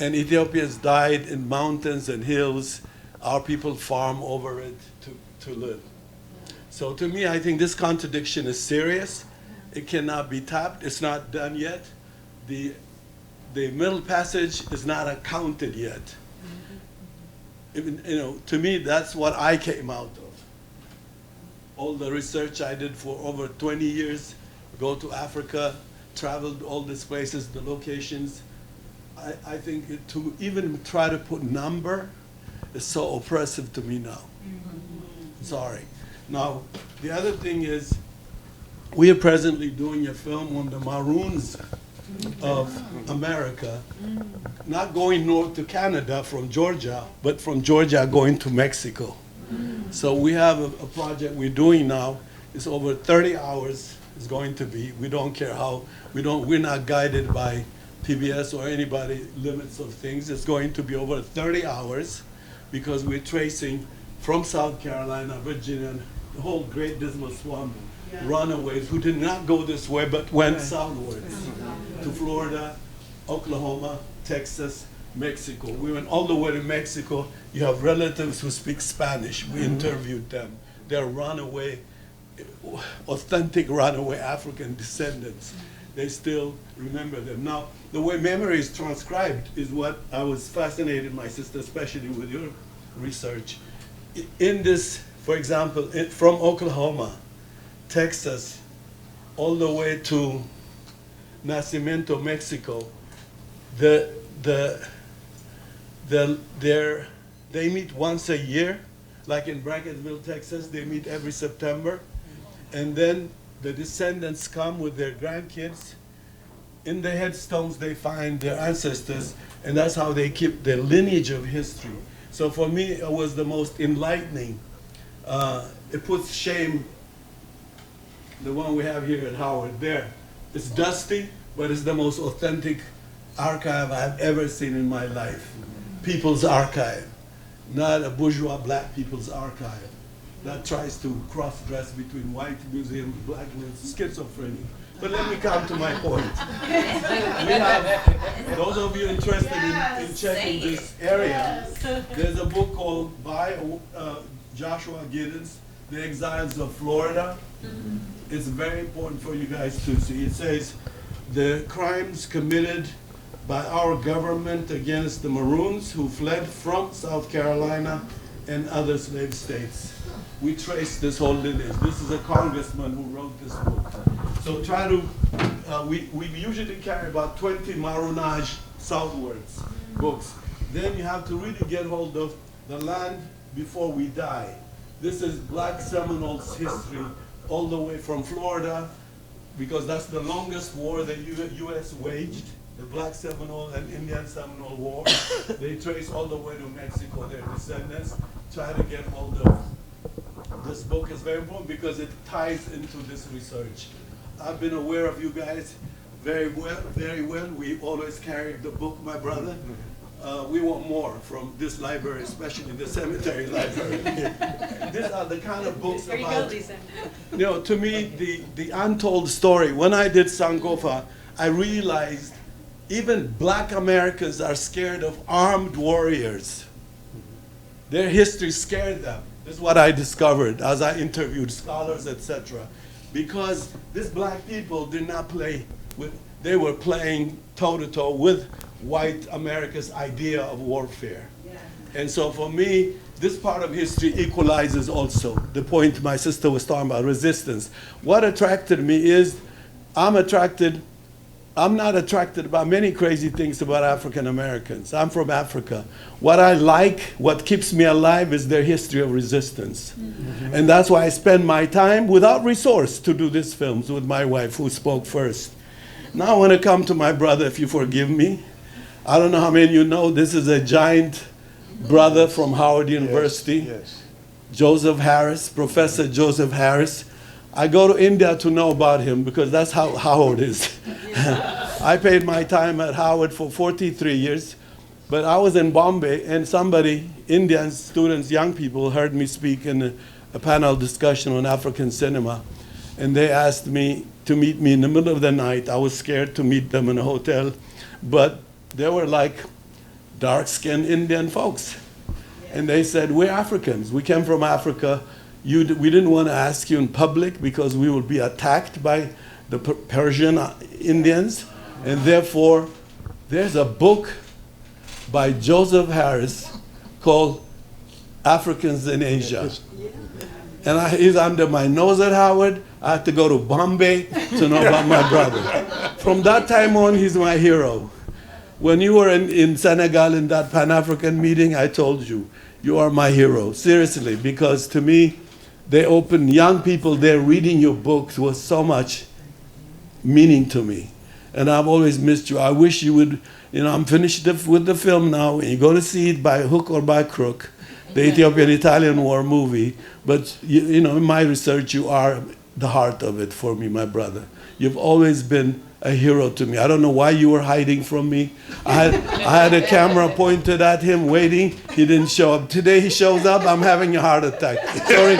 And Ethiopians died in mountains and hills. Our people farm over it to live. So to me, I think this contradiction is serious. It cannot be tapped. It's not done yet. The Middle Passage is not accounted yet. Even, to me, that's what I came out of. All the research I did for over 20 years, go to Africa, traveled all these places, the locations. I think to even try to put number is so oppressive to me now. Sorry. Now, the other thing is, we are presently doing a film on the Maroons of America, not going north to Canada from Georgia, but from Georgia going to Mexico. So we have a project we're doing now. It's over 30 hours. It's going to be. We don't care how. We're not guided by PBS or anybody limits of things. It's going to be over 30 hours because we're tracing from South Carolina, Virginia, the whole Great Dismal Swamp, runaways who did not go this way but went southwards to Florida, Oklahoma, Texas, Mexico. We went all the way to Mexico. You have relatives who speak Spanish. We interviewed them. They're runaway, authentic runaway African descendants. They still remember them. Now, the way memory is transcribed is what I was fascinated, my sister, especially with your research. In this, for example, from Oklahoma, Texas, all the way to Nacimiento, Mexico, they meet once a year, like in Brackettville, Texas, they meet every September, and then the descendants come with their grandkids. In the headstones, they find their ancestors, and that's how they keep the lineage of history. So for me, it was the most enlightening. It puts shame, the one we have here at Howard there. It's dusty, but it's the most authentic archive I've ever seen in my life. People's archive, not a bourgeois black people's archive that tries to cross-dress between white museum, black museum, schizophrenia. But let me come to my point. We have, those of you interested in checking this area, there's a book called by Joshua Giddens, The Exiles of Florida. It's very important for you guys to see. It says, the crimes committed by our government against the Maroons who fled from South Carolina and other slave states. We trace this whole lineage. This is a congressman who wrote this book. So try to, we usually carry about 20 Maroonage southwards books. Then you have to really get hold of the land before we die. This is Black Seminoles history all the way from Florida, because that's the longest war the U.S. waged, the Black Seminole and Indian Seminole War. They trace all the way to Mexico, their descendants. Try to get hold of this book. Is very important because it ties into this research. I've been aware of you guys very well, very well. We always carry the book, my brother. We want more from this library, especially the cemetery library. These are the kind of books about, to me, the untold story. When I did Sankofa, I realized even black Americans are scared of armed warriors. Their history scared them. This is what I discovered as I interviewed scholars, etc. Because these black people did not play with, they were playing toe-to-toe with white America's idea of warfare. Yeah. And so for me, this part of history equalizes also the point my sister was talking about, resistance. What attracted me is, I'm attracted I'm not attracted by many crazy things about African Americans. I'm from Africa. What I like, what keeps me alive is their history of resistance. Mm-hmm. And that's why I spend my time without resource to do these films with my wife, who spoke first. Now I want to come to my brother, if you forgive me. I don't know how many of you know, this is a giant brother from Howard University. Yes. Joseph Harris, Professor Joseph Harris. I go to India to know about him because that's how Howard is. I paid my time at Howard for 43 years, but I was in Bombay and somebody, Indian students, young people, heard me speak in a panel discussion on African cinema, and they asked me to meet me in the middle of the night. I was scared to meet them in a hotel, but they were like dark-skinned Indian folks. And they said, we're Africans. We came from Africa. We didn't want to ask you in public because we would be attacked by the Persian Indians. And therefore, there's a book by Joseph Harris called Africans in Asia. And he's under my nose at Howard. I had to go to Bombay to know about my brother. From that time on, he's my hero. When you were in Senegal in that Pan-African meeting, I told you, you are my hero, seriously, because to me, they opened, young people there reading your books was so much meaning to me. And I've always missed you. I wish you would, I'm finished with the film now, and you're going to see it by hook or by crook, the Ethiopian-Italian War movie. But, in my research, you are the heart of it for me, my brother. You've always been a hero to me. I don't know why you were hiding from me. I had a camera pointed at him waiting. He didn't show up. Today he shows up, I'm having a heart attack. Sorry.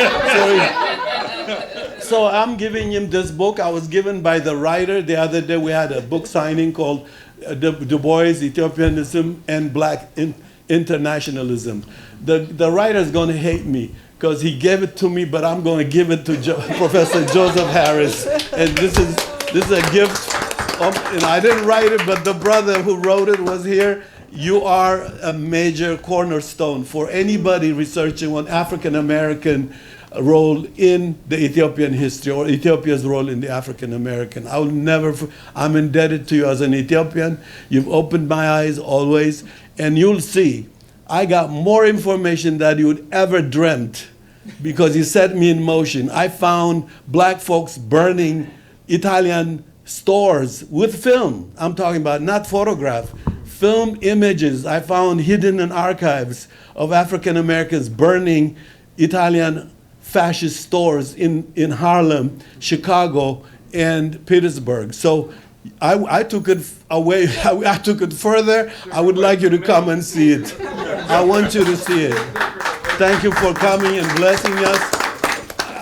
So I'm giving him this book. I was given by the writer. The other day we had a book signing called Du Bois, Ethiopianism and Black Internationalism. The writer's going to hate me because he gave it to me, but I'm going to give it to Professor Joseph Harris. And this is a gift. And I didn't write it, but the brother who wrote it was here. You are a major cornerstone for anybody researching on African American role in the Ethiopian history or Ethiopia's role in the African American. I'm indebted to you as an Ethiopian. You've opened my eyes always, and you'll see, I got more information than you'd ever dreamt because you set me in motion. I found black folks burning Italian stores with film. I'm talking about not photograph, film images I found hidden in archives of African Americans burning Italian fascist stores in Harlem, Chicago, and Petersburg. So I took it away, I took it further. I would like you to come and see it. I want you to see it. Thank you for coming and blessing us.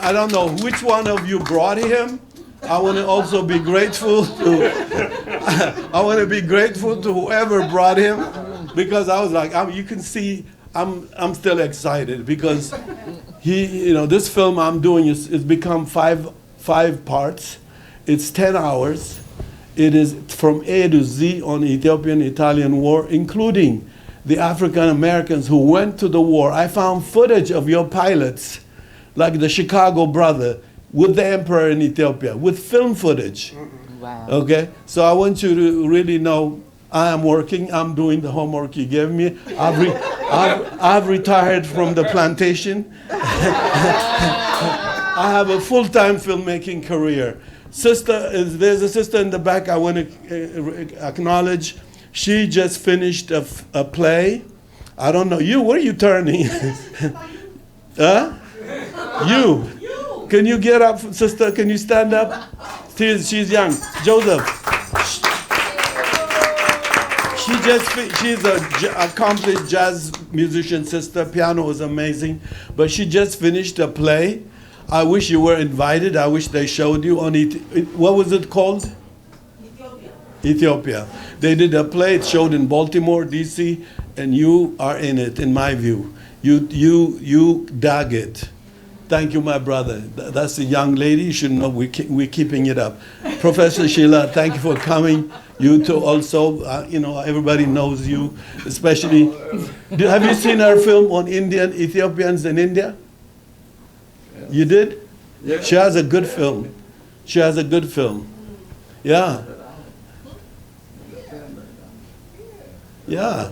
I don't know which one of you brought him. I want to also be grateful to whoever brought him, because I was like, you can see I'm still excited because this film I'm doing it's become five parts. It's 10 hours. It is from A to Z on the Ethiopian-Italian War, including the African Americans who went to the war. I found footage of your pilots, like the Chicago brother, with the emperor in Ethiopia, with film footage. Wow. Okay? So I want you to really know I am working. I'm doing the homework you gave me. I've retired from the plantation. I have a full-time filmmaking career. There's a sister in the back I want to acknowledge. She just finished a play. I don't know. Where are you turning? Huh? You. Can you get up, sister? Can you stand up? She's young. Joseph. She's an accomplished jazz musician, sister. Piano is amazing. But she just finished a play. I wish you were invited. I wish they showed you on it. What was it called? Ethiopia. They did a play. It showed in Baltimore, D.C., and you are in it, in my view. You dug it. Thank you, my brother. That's a young lady. You should know we're keeping it up. Professor Sheila, thank you for coming. You too also, everybody knows you, especially. Have you seen our film on Ethiopians in India? Yes. You did? Yeah. She has a good film. Yeah. Yeah.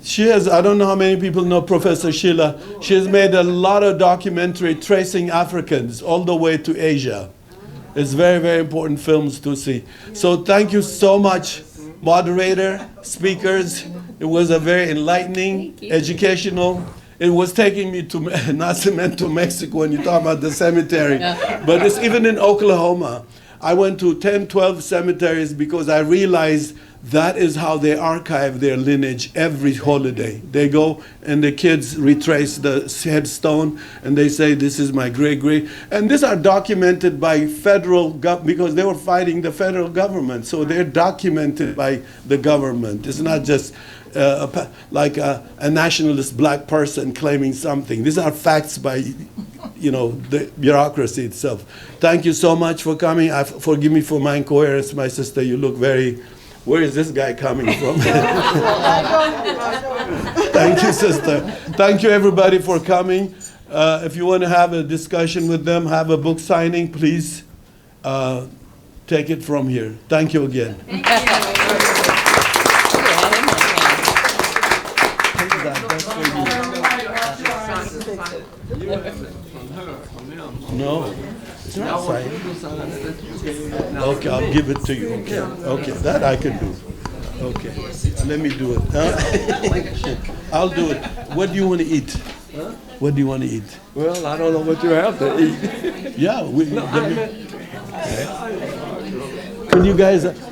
She has, I don't know how many people know Professor Sheila. She has made a lot of documentary tracing Africans all the way to Asia. It's very, very important films to see. So thank you so much, moderator, speakers. It was a very enlightening, educational. It was taking me to, not cement to Mexico when you talk about the cemetery, but it's even in Oklahoma. I went to 10, 12 cemeteries because I realized that is how they archive their lineage every holiday. They go and the kids retrace the headstone and they say, this is my great-great. And these are documented by federal government because they were fighting the federal government. So they're documented by the government. It's not just like a nationalist black person claiming something. These are facts by, the bureaucracy itself. Thank you so much for coming. Forgive me for my incoherence, my sister. You look very... Where is this guy coming from? Thank you, sister. Thank you, everybody, for coming. If you want to have a discussion with them, have a book signing, please take it from here. Thank you again. No. It's not signed. Okay, I'll give it to you. Okay, that I can do. Okay, let me do it. I'll do it. What do you want to eat? What do you want to eat? Well, I don't know what you have to eat. Yeah,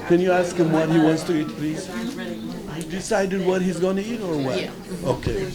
can you ask him what he wants to eat, please? You decided what he's going to eat or what? Yeah. Okay.